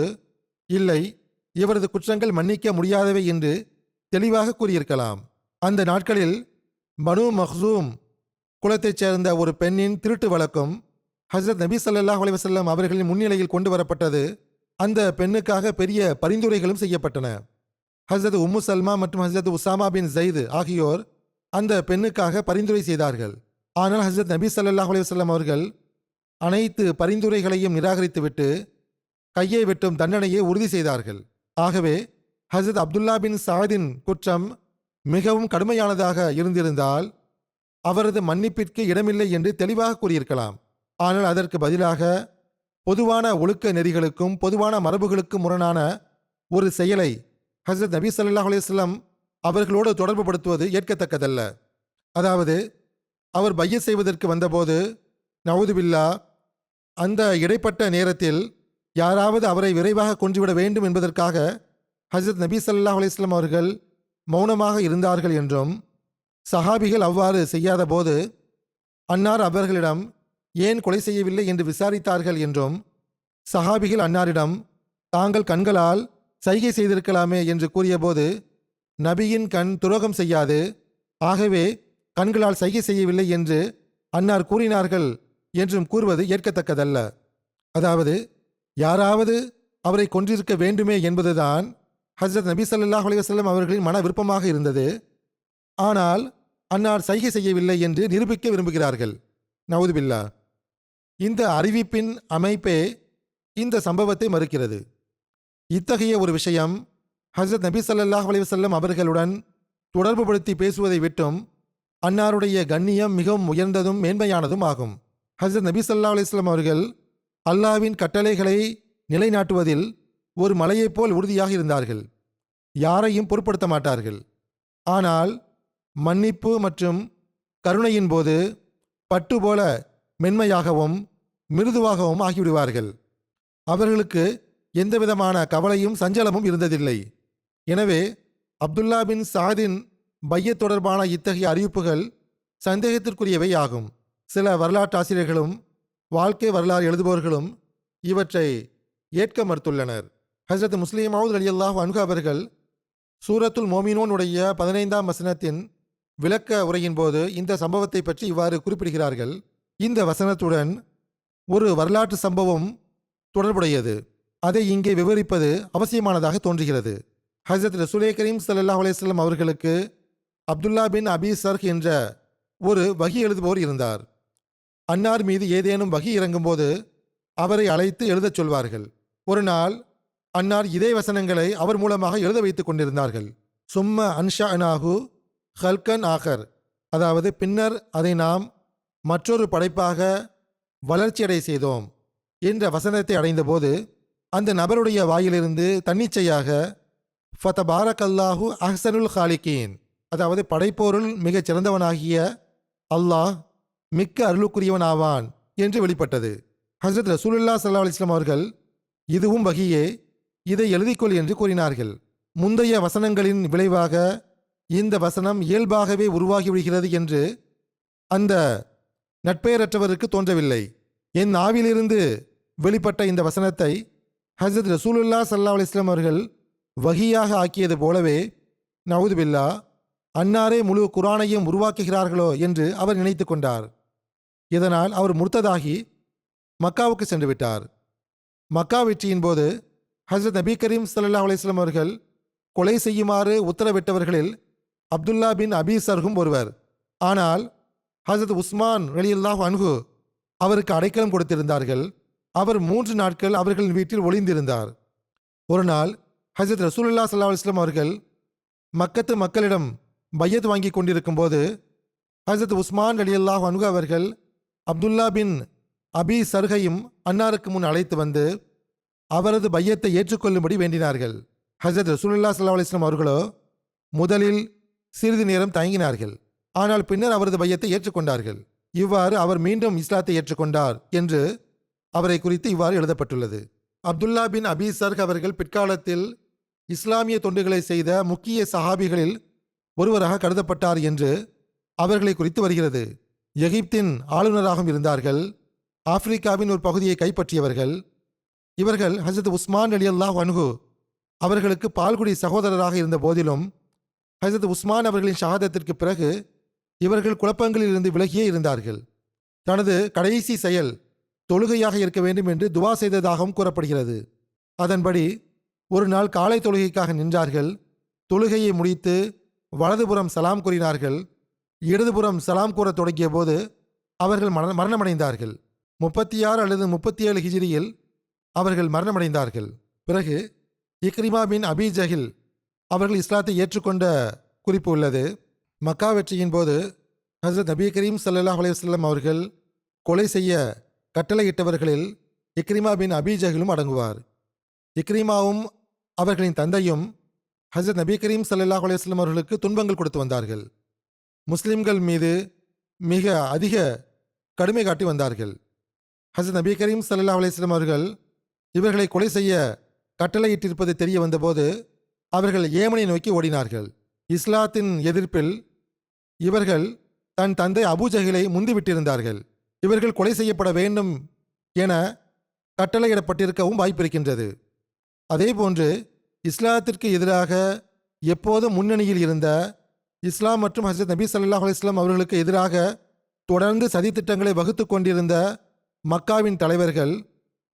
இல்லை, இவரது குற்றங்கள் மன்னிக்க முடியாதவை என்று தெளிவாக கூறியிருக்கலாம். அந்த நாட்களில் பனு மக்சூம் குலத்தைச் சேர்ந்த ஒரு பெண்ணின் திருட்டு வழக்கம் ஹஸரத் நபி ஸல்லல்லாஹு அலைஹி வஸல்லம் அவர்களின் முன்னிலையில் கொண்டு வரப்பட்டது. அந்த பெண்ணுக்காக பெரிய பரிந்துரைகளும் செய்யப்பட்டன. ஹஸரத் உம்மு சல்மா மற்றும் ஹஸரத் உசாமா பின் ஸைத் ஆகியோர் அந்த பெண்ணுக்காக பரிந்துரை செய்தார்கள். ஆனால் ஹஸரத் நபி ஸல்லல்லாஹு அலைஹி வஸல்லம் அவர்கள் அனைத்து பரிந்துரைகளையும் நிராகரித்துவிட்டு கையை வெட்டும் தண்டனையை உறுதி செய்தார்கள். ஆகவே ஹஸரத் அப்துல்லா பின் சாதின் குற்றம் மிகவும் கடுமையானதாக இருந்திருந்தால் அவரது மன்னிப்பிற்கு இடமில்லை என்று தெளிவாக கூறியிருக்கலாம். ஆனால் அதற்கு பதிலாக பொதுவான ஒழுக்க நெறிகளுக்கும் பொதுவான மரபுகளுக்கும் முரணான ஒரு செயலை ஹஸரத் நபி ஸல்லல்லாஹு அலைஹி வஸல்லம் அவர்களோடு தொடர்புபடுத்துவது ஏற்கத்தக்கதல்ல. அதாவது அவர் பையத் செய்வதற்கு வந்தபோது நவுதுபில்லா அந்த இடைப்பட்ட நேரத்தில் யாராவது அவரை விரைவாக கொன்றுவிட வேண்டும் என்பதற்காக ஹஸரத் நபி ஸல்லல்லாஹு அலைஹி வஸல்லம் அவர்கள் மௌனமாக இருந்தார்கள் என்றும், சஹாபிகள் அவ்வாறு செய்யாத போது அன்னார் அவர்களிடம் ஏன் கொலை செய்யவில்லை என்று விசாரித்தார்கள் என்றும், சஹாபிகள் அன்னாரிடம் தாங்கள் கண்களால் சைகை செய்திருக்கலாமே என்று கூறியபோது, நபியின் கண் துரோகம் செய்யாது, ஆகவே கண்களால் சைகை செய்யவில்லை என்று அன்னார் கூறினார்கள் என்றும் கூறுவது ஏற்கத்தக்கதல்ல. அதாவது யாராவது அவரை கொன்றிருக்க வேண்டுமே என்பதுதான் ஹஸரத் நபி ஸல்லல்லாஹு அலைஹி வஸல்லம் அவர்களின் மன விருப்பமாக இருந்தது. ஆனால் அன்னார் சைகை செய்யவில்லை என்று நிரூபிக்க விரும்புகிறார்கள். நவுதுபில்லா. இந்த அறிவிப்பின் அமைப்பே இந்த சம்பவத்தை மறுக்கிறது. இத்தகைய ஒரு விஷயம் ஹஸரத் நபி ஸல்லல்லாஹு அலைஹி வஸல்லம் அவர்களுடன் தொடர்புபடுத்தி பேசுவதை விட்டும் அன்னாருடைய கண்ணியம் மிகவும் உயர்ந்ததும் மேன்மையானதும் ஆகும். ஹஸரத் நபி ஸல்லல்லாஹு அலைஹி வஸல்லம் அவர்கள் அல்லாஹ்வின் கட்டளைகளை நிலைநாட்டுவதில் ஒரு மலையைப் போல் உறுதியாக இருந்தார்கள். யாரையும் பொருட்படுத்த மாட்டார்கள். ஆனால் மன்னிப்பு மற்றும் கருணையின் போது பட்டு போல மென்மையாகவும் மிருதுவாகவும் ஆகிவிடுவார்கள். அவர்களுக்கு எந்தவிதமான கவலையும் சஞ்சலமும் இருந்ததில்லை. எனவே அப்துல்லா பின் சாதின் பையத் தொடர்பான இத்தகைய அறிவிப்புகள் சந்தேகத்திற்குரியவை ஆகும். சில வரலாற்றாசிரியர்களும் வாழ்க்கை வரலாறு எழுதுபவர்களும் இவற்றை ஏற்க மறுத்துள்ளனர். ஹஸரத் முஸ்லிம் மவ்ஊத் ரலியல்லாஹு அன்ஹு அவர்கள் சூரத்துல் மோமினூன் உடைய 15ஆம் வசனத்தின் விளக்க உரையின் போது இந்த சம்பவத்தை பற்றி இவ்வாறு குறிப்பிடுகிறார்கள். இந்த வசனத்துடன் ஒரு வரலாற்று சம்பவம் தொடர்புடையது. அதை இங்கே விவரிப்பது அவசியமானதாக தோன்றுகிறது. ஹஸரத் ரசூலே கரீம் ஸல்லல்லாஹு அலைஹி வஸல்லம் அவர்களுக்கு அப்துல்லா பின் அபி சர்ஹ் என்ற ஒரு வஹி எழுதுபவர் இருந்தார். அன்னார் மீது ஏதேனும் வஹி இறங்கும்போது அவரை அழைத்து எழுதச் சொல்வார்கள். ஒரு நாள் அன்னார் இதே வசனங்களை அவர் மூலமாக எழுத வைத்துக் கொண்டிருந்தார்கள். சும்ம அன்ஷஅனாஹு ஹல்கன் ஆகர், அதாவது பின்னர் அதை நாம் மற்றொரு படைப்பாக வளர்ச்சியடை செய்தோம் என்ற வசனத்தை அடைந்தபோது அந்த நபருடைய வாயிலிருந்து தன்னிச்சையாக ஃபதபாரக்கல்லாஹு அஹ்சனுல் ஹாலிகீன், அதாவது படைப்போருள் மிகச் சிறந்தவனாகிய அல்லாஹ் மிக்க அருளுக்குரியவனாவான் என்று வெளிப்பட்டது. ஹஸ்ரத் ரசூலுல்லாஹ் ஸல்லல்லாஹு அலைஹி வஸல்லம் அவர்கள் இதுவும் வஹியே, இதை எழுதிக்கொள் என்று கூறினார்கள். முந்தைய வசனங்களின் விளைவாக இந்த வசனம் இயல்பாகவே உருவாகிவிடுகிறது என்று அந்த நட்பெயரற்றவருக்கு தோன்றவில்லை. என் நாவிலிருந்து வெளிப்பட்ட இந்த வசனத்தை ஹஸ்ரத் ரசூலுல்லாஹ் ஸல்லல்லாஹு அலைஹி வஸல்லம் அவர்கள் வஹியாக ஆக்கியது போலவே நவுதுபில்லா அன்னாரே முழு குர்ஆனையும் உருவாக்குகிறார்களோ என்று அவர் நினைத்து கொண்டார். இதனால் அவர் முர்த்ததாகி மக்காவுக்கு சென்று விட்டார். மக்கா வெற்றியின் போது ஹஸ்ரத் நபி கரீம் ஸல்லல்லாஹு அலைஹி வஸல்லம் அவர்கள் கொலை செய்யுமாறு உத்தரவிட்டவர்களில் அப்துல்லா பின் அபி சர்ஹும் ஒருவர். ஆனால் ஹஸ்ரத் உஸ்மான் ரலியல்லாஹு அன்ஹு அவருக்கு அடைக்கலம் கொடுத்திருந்தார்கள். அவர் 3 நாட்கள் அவர்களின் வீட்டில் ஒளிந்திருந்தார். ஒரு நாள் ஹஸ்ரத் ரசூலுல்லாஹ் ஸல்லல்லாஹு அலைஹி வஸல்லம் அவர்கள் மக்கத்து மக்களிடம் பையத் வாங்கி கொண்டிருக்கும் போது ஹஸ்ரத் உஸ்மான் ரலியல்லாஹு அன்ஹு அவர்கள் அப்துல்லா பின் அபி சர்ஹையும் அன்னாருக்கு முன் அழைத்து வந்து அவரது பையத்தை ஏற்றுக்கொள்ளும்படி வேண்டினார்கள். ஹஸ்ரத் ரசூலுல்லாஹ் ஸல்லல்லாஹு அலைஹி வஸல்லம் அவர்களோ முதலில் சிறிது நேரம் தயங்கினார்கள். ஆனால் பின்னர் அவரது பையத்தை ஏற்றுக்கொண்டார்கள். இவ்வாறு அவர் மீண்டும் இஸ்லாத்தை ஏற்றுக்கொண்டார் என்று அவரை குறித்து இவ்வாறு எழுதப்பட்டுள்ளது. அப்துல்லா பின் அபி சர்ஹ் அவர்கள் பிற்காலத்தில் இஸ்லாமிய தொண்டுகளை செய்த முக்கிய சஹாபிகளில் ஒருவராக கருதப்பட்டார் என்று அவர்களை குறித்து வருகிறது. எகிப்தின் ஆளுநராகவும் இருந்தார்கள். ஆப்பிரிக்காவின் ஒரு பகுதியை கைப்பற்றியவர்கள். இவர்கள் ஹஸ்ரத் உஸ்மான் ரலியல்லாஹு அன்ஹு அவர்களுக்கு பால்குடி சகோதரராக இருந்த போதிலும் ஹஸ்ரத் உஸ்மான் அவர்களின் ஷஹாதத்திற்கு பிறகு இவர்கள் குழப்பங்களில் இருந்து விலகியே இருந்தார்கள். தனது கடைசி செயல் தொழுகையாக இருக்க வேண்டும் என்று துவா செய்ததாகவும் கூறப்படுகிறது. அதன்படி ஒரு நாள் காலை தொழுகைக்காக நின்றார்கள். தொழுகையை முடித்து வலதுபுறம் சலாம் கூறினார்கள். இடதுபுறம் சலாம் கூற தொடங்கிய போது அவர்கள் மரணமடைந்தார்கள். 36 அல்லது 37 ஹிஜ்ரியில் அவர்கள் மரணமடைந்தார்கள். பிறகு இக்ரிமா பின் அபி ஜஹில் அவர்கள் இஸ்லாத்தை ஏற்றுக்கொண்ட குறிப்பு உள்ளது. மக்கா வெற்றியின் போது ஹஸ்ரத் நபி கரீம் ஸல்லல்லாஹு அலைஹி வஸல்லம் அவர்கள் கொலை செய்ய கட்டளையிட்டவர்களில் இக்ரிமா பின் அபி ஜஹிலும் அடங்குவார். இக்ரிமாவும் அவர்களின் தந்தையும் ஹஸ்ரத் நபி கரீம் ஸல்லல்லாஹு அலைஹி வஸல்லம் அவர்களுக்கு துன்பங்கள் கொடுத்து வந்தார்கள். முஸ்லிம்கள் மீது மிக அதிக கடுமை காட்டி வந்தார்கள். ஹஸ்ரத் நபி கரீம் ஸல்லல்லாஹு அலைஹி வஸல்லம் அவர்கள் இவர்களை கொலை செய்ய கட்டளையிட்டிருப்பது தெரிய வந்தபோது அவர்கள் ஏமனை நோக்கி ஓடினார்கள். இஸ்லாத்தின் எதிர்ப்பில் இவர்கள் தன் தந்தை அபூஜஹிலை முந்திவிட்டிருந்தார்கள். இவர்கள் கொலை செய்யப்பட வேண்டும் என கட்டளையிடப்பட்டிருக்கவும் வாய்ப்பிருக்கின்றது. அதேபோன்று இஸ்லாத்திற்கு எதிராக எப்போதும் முன்னணியில் இருந்த இஸ்லாம் மற்றும் ஹஸ்ரத் நபி ஸல்லல்லாஹு அலைஹி வஸல்லம் அவர்களுக்கு எதிராக தொடர்ந்து சதித்திட்டங்களை வகுத்து கொண்டிருந்த மக்காவின் தலைவர்கள்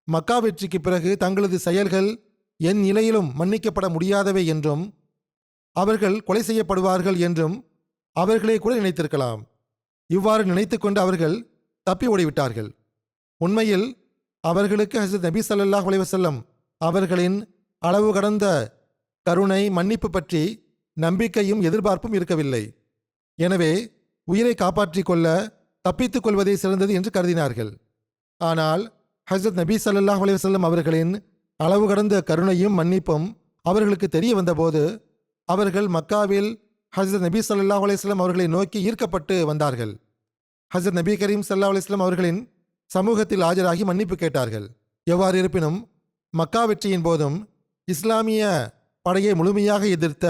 மக்கா வெற்றிக்கு பிறகு தங்களது செயல்கள் என் நிலையிலும் மன்னிக்கப்பட முடியாதவை என்றும் அவர்கள் கொலை செய்யப்படுவார்கள் என்றும் அவர்களே கூட நினைத்திருக்கலாம். இவ்வாறு நினைத்து கொண்டு அவர்கள் தப்பி ஓடிவிட்டார்கள். உண்மையில் அவர்களுக்கு ஹஸ்ரத் நபி ஸல்லல்லாஹு அலைஹி வஸல்லம் அவர்களின் அளவு கடந்த கருணை மன்னிப்பு பற்றி நம்பிக்கையும் எதிர்பார்ப்பும் இருக்கவில்லை. எனவே உயிரை காப்பாற்றிக் கொள்ள தப்பித்துக் கொள்வதே சிறந்தது என்று கருதினார்கள். ஆனால் ஹஸ்ரத் நபி ஸல்லல்லாஹு அலைஹி வஸல்லம் அவர்களின் அளவு கடந்த கருணையும் மன்னிப்பும் அவர்களுக்கு தெரிய வந்தபோது அவர்கள் மக்காவில் ஹஸ்ரத் நபி ஸல்லல்லாஹு அலைஹி வஸல்லம் அவர்களை நோக்கி ஈர்க்கப்பட்டு வந்தார்கள். ஹஸ்ரத் நபி கரீம் ஸல்லல்லாஹு அலைஹி வஸல்லம் அவர்களின் சமூகத்தில் ஆஜராகி மன்னிப்பு கேட்டார்கள். எவ்வாறு இருப்பினும் மக்கா வெற்றியின் போதும் இஸ்லாமிய படையை முழுமையாக எதிர்த்த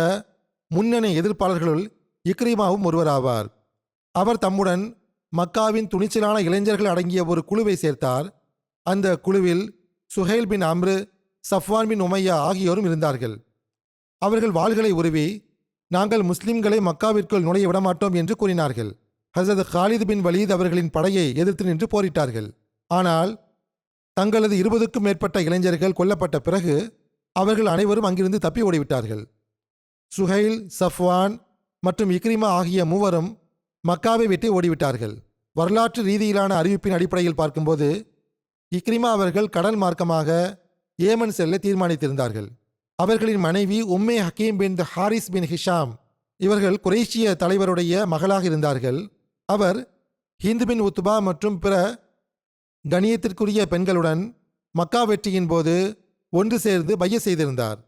முன்னணி எதிர்ப்பாளர்களுள் இக்ரிமாவும் ஒருவராவார். அவர் தம்முடன் மக்காவின் துணிச்சலான இளைஞர்கள் அடங்கிய ஒரு குழுவை சேர்த்தார். அந்த குழுவில் சுஹைல் பின் அம்ரு, சஃப்வான் பின் உமையா ஆகியோரும் இருந்தார்கள். அவர்கள் வாள்களை உருவி நாங்கள் முஸ்லிம்களை மக்காவிற்குள் நுழைய விடமாட்டோம் என்று கூறினார்கள். ஹஸரத் காலித் பின் வலீத் அவர்களின் படையை எதிர்த்து நின்று போரிட்டார்கள். ஆனால் தங்களது 20க்கும் மேற்பட்ட இளைஞர்கள் கொல்லப்பட்ட பிறகு அவர்கள் அனைவரும் அங்கிருந்து தப்பி ஓடிவிட்டார்கள். சுஹைல், சஃப்வான் மற்றும் இக்ரிமா ஆகிய மூவரும் மக்காவை விட்டு ஓடிவிட்டார்கள். வரலாற்று ரீதியிலான அறிவிப்பின் அடிப்படையில் பார்க்கும்போது இக்ரிமா அவர்கள் கடல் மார்க்கமாக ஏமன் செல்ல தீர்மானித்திருந்தார்கள். அவர்களின் மனைவி உம்மே Hakeem bin Harith bin Hisham இவர்கள் குறைஷிய தலைவருடைய மகளாக இருந்தார்கள். அவர் ஹிந்து பின் உத்பா மற்றும் பிற கணியத்திற்குரிய பெண்களுடன் மக்கா வெற்றியின் போது ஒன்று சேர்ந்து பைய செய்திருந்தார்.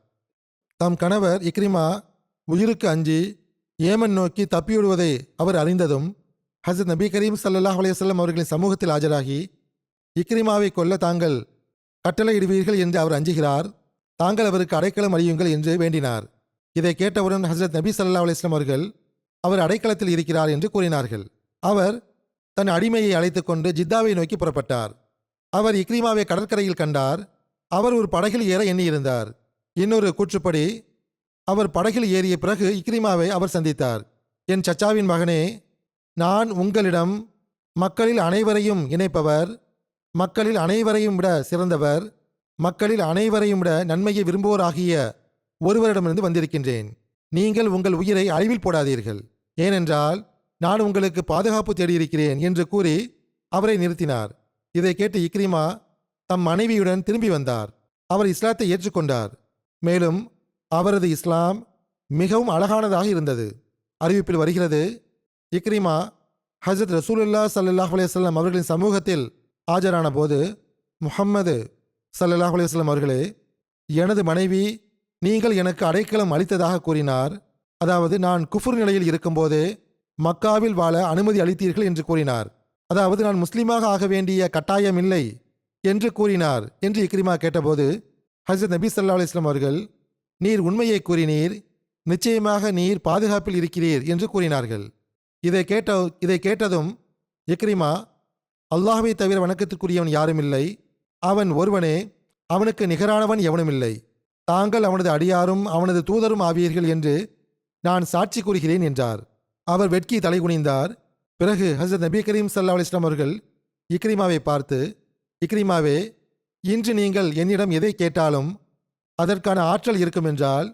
தம் கணவர் இக்ரிமா உயிருக்கு அஞ்சி ஏமன் நோக்கி தப்பிவிடுவதை அவர் அறிந்ததும் ஹசரத் நபி கரீம் ஸல்லல்லாஹு அலைஹி வஸல்லம் அவர்களின் சமூகத்தில் ஆஜராகி, இக்ரிமாவை கொல்ல தாங்கள் கட்டளையிடுவீர்கள் என்று அவர் அஞ்சுகிறார், தாங்கள் அவருக்கு அடைக்கலம் அளியுங்கள் என்று வேண்டினார். இதை கேட்டவுடன் ஹசரத் நபி ஸல்லல்லாஹு அலைஹி வஸல்லம் அவர்கள் அவர் அடைக்கலத்தில் இருக்கிறார் என்று கூறினார்கள். அவர் தன் அடிமையை அழைத்துக் கொண்டு ஜித்தாவை நோக்கி புறப்பட்டார். அவர் இக்ரிமாவை கடற்கரையில் கண்டார். அவர் ஒரு படகில் ஏற எண்ணியிருந்தார். இன்னொரு கூற்றுப்படி அவர் படகில் ஏறிய பிறகு இக்ரிமாவை அவர் சந்தித்தார். என் சச்சாவின் மகனே, நான் உங்களிடம் மக்களில் அனைவரையும் இணைப்பவர், மக்களில் அனைவரையும் விட சிறந்தவர், மக்களில் அனைவரையும் விட நன்மையை விரும்புவோராகிய ஒருவரிடமிருந்து வந்திருக்கின்றேன். நீங்கள் உங்கள் உயிரை அழிவில் போடாதீர்கள், ஏனென்றால் நான் உங்களுக்கு பாதுகாப்பு தேடியிருக்கிறேன் என்று கூறி அவரை நிறுத்தினார். இதை கேட்டு இக்ரிமா தம் மனைவியுடன் திரும்பி வந்தார். அவர் இஸ்லாத்தை ஏற்றுக்கொண்டார். மேலும் அவரது இஸ்லாம் மிகவும் அழகானதாக இருந்தது. அறிவிப்பில் வருகிறது, இக்ரிமா ஹஜ்ரத் ரசூலுல்லாஹ் ஸல்லல்லாஹு அலைஹி வஸல்லம் அவர்களின் சமூகத்தில் ஆஜரான போது, முஹம்மது ஸல்லல்லாஹு அலைஹி வஸல்லம் அவர்களே, எனது மனைவி நீங்கள் எனக்கு அடைக்கலம் அளித்ததாக கூறினார். அதாவது நான் குஃபுர் நிலையில் இருக்கும்போது மக்காவில் வாழ அனுமதி அளித்தீர்கள் என்று கூறினார். அதாவது நான் முஸ்லீமாக ஆக வேண்டிய கட்டாயம் இல்லை என்று கூறினார் என்று இக்ரிமா கேட்டபோது ஹஜ்ரத் நபி ஸல்லல்லாஹு அலைஹி வஸல்லம் அவர்கள், நீர் உண்மையை கூறினீர், நிச்சயமாக நீர் பாதுகாப்பில் இருக்கிறீர் என்று கூறினார்கள். இதை கேட்டதும் இக்ரிமா, அல்லாஹ்வை தவிர வணக்கத்திற்குரியவன் யாரும் இல்லை, அவன் ஒருவனே, அவனுக்கு நிகரானவன் எவனுமில்லை, தாங்கள் அவனது அடியாரும் அவனது தூதரும் ஆவீர்கள் என்று நான் சாட்சி கூறுகிறேன் என்றார். அவர் வெட்கி தலைகுனிந்தார். பிறகு ஹஜ்ரத் நபி கரீம் ஸல்லல்லாஹு அலைஹி வஸல்லம் அவர்கள் இக்ரிமாவை பார்த்து, இக்ரிமாவே, இன்று நீங்கள் என்னிடம் எதை கேட்டாலும் அதற்கான ஆற்றல் இருக்கும் என்றால்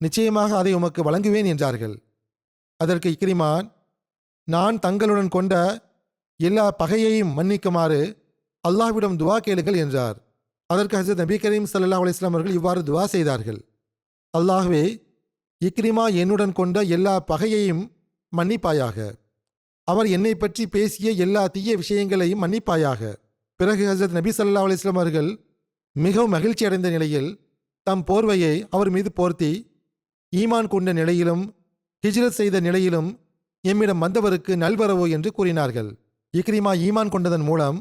நிச்சயமாக அதை உமக்கு வழங்குவேன் என்றார்கள். அதற்கு இக்ரிமான், நான் தங்களுடன் கொண்ட எல்லா பகையையும் மன்னிக்குமாறு அல்லாஹ்விடம் துவா கேளுங்கள் என்றார். அதற்கு ஹஜ்ரத் நபி கரீம் ஸல்லல்லாஹு அலைஹி வஸல்லம் அவர்கள் இவ்வாறு துவா செய்தார்கள்: அல்லாஹ்வே, இக்ரிமா என்னுடன் கொண்ட எல்லா பகையையும் மன்னிப்பாயாக, அவர் என்னை பற்றி பேசிய எல்லா தீய விஷயங்களையும் மன்னிப்பாயாக. பிறகு ஹஜ்ரத் நபி ஸல்லல்லாஹு அலைஹி வஸல்லம் அவர்கள் மிகவும் மகிழ்ச்சி அடைந்த நிலையில் தம் போர்வையை அவர் மீது போர்த்தி, ஈமான் கொண்ட நிலையிலும் ஹிஜ்ரத் செய்த நிலையிலும் எம்மிடம் வந்தவருக்கு நல்வரவு என்று கூறினார்கள். இக்ரிமா ஈமான் கொண்டதன் மூலம்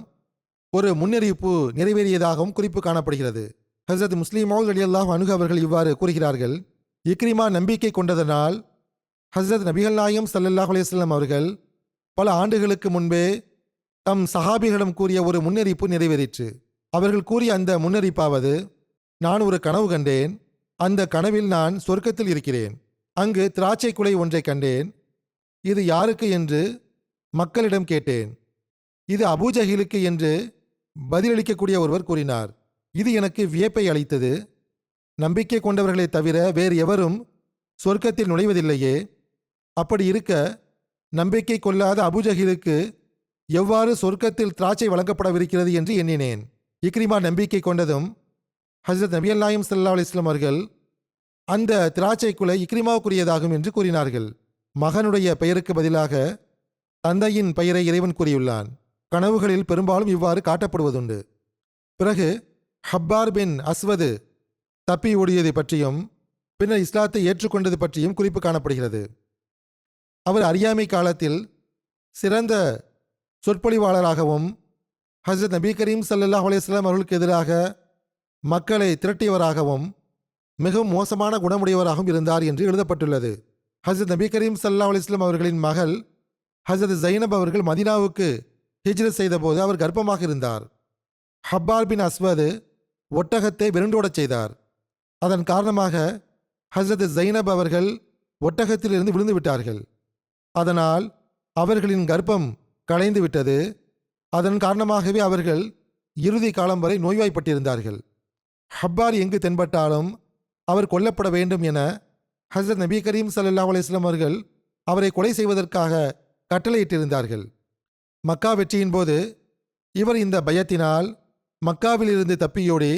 ஒரு முன்னறிவிப்பு நிறைவேறியதாகவும் குறிப்பு காணப்படுகிறது. ஹஜ்ரத் முஸ்லிம் மௌத் ரலியல்லாஹு அன்ஹு அவர்கள் இவ்வாறு கூறுகிறார்கள்: இக்ரிமா நம்பிக்கை கொண்டதனால் ஹஜ்ரத் நபிகள் நாயகம் ஸல்லல்லாஹு அலைஹி வஸல்லம் அவர்கள் பல ஆண்டுகளுக்கு முன்பே தம் சஹாபிகளிடம் கூறிய ஒரு முன்னறிவிப்பு நிறைவேறிற்று. அவர்கள் கூறிய அந்த முன்னறிவிப்பாவது, நான் ஒரு கனவு கண்டேன். அந்த கனவில் நான் சொர்க்கத்தில் இருக்கிறேன். அங்கு திராட்சை குலை ஒன்றை கண்டேன். இது யாருக்கு என்று மக்களிடம் கேட்டேன். இது அபூஜஹிலுக்கு என்று பதிலளிக்கக்கூடிய ஒருவர் கூறினார். இது எனக்கு வியப்பை அளித்தது. நம்பிக்கை கொண்டவர்களை தவிர வேறு எவரும் சொர்க்கத்தில் நுழைவதில்லையே. அப்படி இருக்க நம்பிக்கை கொள்ளாத அபூஜஹிலுக்கு எவ்வாறு சொர்க்கத்தில் திராட்சை வழங்கப்படவிருக்கிறது என்று எண்ணினேன். இக்ரிமா நம்பிக்கை கொண்டதும் ஹஜ்ரத் நபி நாயகம் ஸல்லல்லாஹு அலைஹி வஸல்லம் அவர்கள் அந்த திராட்சை குலை இக்ரிமாவுக்குரியதாகும் என்று கூறினார்கள். மகனுடைய பெயருக்கு பதிலாக தந்தையின் பெயரை இறைவன் கூறியுள்ளான். கனவுகளில் பெரும்பாலும் இவ்வாறு காட்டப்படுவதுண்டு. பிறகு ஹப்பார் பின் அஸ்வது தப்பி ஓடியதை பற்றியும் பின்னர் இஸ்லாத்தை ஏற்றுக்கொண்டது பற்றியும் குறிப்பு காணப்படுகிறது. அவர் அறியாமை காலத்தில் சிறந்த சொற்பொழிவாளராகவும் ஹஜ்ரத் நபி கரீம் ஸல்லல்லாஹு அலைஹி வஸல்லம் அவர்களுக்கு எதிராக மக்களை திரட்டியவராகவும் மிகவும் மோசமான குணமுடையவராகவும் இருந்தார் என்று எழுதப்பட்டுள்ளது. ஹஜ்ரத் நபி கரீம் ஸல்லல்லாஹு அலைஹி வஸல்லம் அவர்களின் மகள் ஹஜ்ரத் ஜைனப் அவர்கள் மதீனாவுக்கு ஹிஜ்ரத் செய்தபோது அவர் கர்ப்பமாக இருந்தார். ஹப்பார் பின் அஸ்வது ஒட்டகத்தை விரண்டோடச் செய்தார். அதன் காரணமாக ஹஜ்ரத் ஜைனப் அவர்கள் ஒட்டகத்திலிருந்து விழுந்து விட்டார்கள். அதனால் அவர்களின் கர்ப்பம் களைந்து விட்டது. அதன் காரணமாகவே அவர்கள் இறுதி காலம் வரை நோய்வாய்ப்பட்டிருந்தார்கள். ஹப்பார் எங்கு தென்பட்டாலும் அவர் கொல்லப்பட வேண்டும் என ஹஜ்ரத் நபி கரீம் ஸல்லல்லாஹு அலைஹி வஸல்லம் அவர்கள் அவரை கொலை செய்வதற்காக கட்டளையிட்டிருந்தார்கள். மக்கா வெற்றியின் போது இவர் இந்த பயத்தினால் மக்காவில் இருந்து தப்பியோடி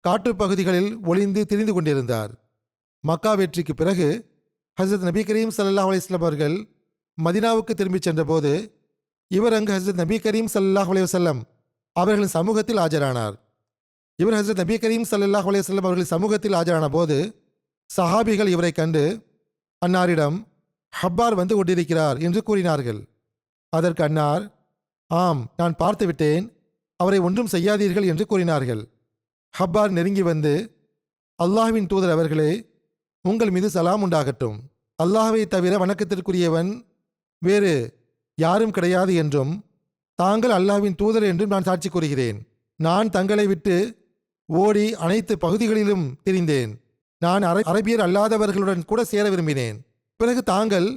காட்டுப்பகுதிகளில் ஒளிந்து திரிந்து கொண்டிருந்தார். மக்கா வெற்றிக்கு பிறகு ஹஜ்ரத் நபி கரீம் ஸல்லல்லாஹு அலைஹி வஸல்லம் அவர்கள் மதீனாவுக்கு திரும்பிச் சென்றபோது இவர் அங்கு ஹஸ்ரத் நபி கரீம் ஸல்லல்லாஹு அலைஹி வஸல்லம் அவர்களின் சமூகத்தில் ஆஜரானார். இவர் ஹஸ்ரத் நபி கரீம் ஸல்லல்லாஹு அலைஹி வஸல்லம் அவர்களின் சமூகத்தில் ஆஜரான போது சஹாபிகள் இவரை கண்டு அன்னாரிடம் ஹப்பார் வந்து கொண்டிருக்கிறார் என்று கூறினார்கள். அதற்கு அன்னார், ஆம், நான் பார்த்து விட்டேன், அவரை ஒன்றும் செய்யாதீர்கள் என்று கூறினார்கள். ஹப்பார் நெருங்கி வந்து, அல்லாஹ்வின் தூதர் அவர்களே, உங்கள் மீது சலாம் உண்டாகட்டும். அல்லாஹ்வை தவிர வணக்கத்திற்குரியவன் வேறு யாரும் கிடையாது என்றும் தாங்கள் அல்லாஹ்வின் தூதர் என்றும் நான் சாட்சி கூறுகிறேன். நான் தங்களை விட்டு ஓடி அனைத்து பகுதிகளிலும் திரிந்தேன். நான் அரபியர் அல்லாதவர்களுடன் கூட சேர விரும்பினேன். பிறகு தாங்கள்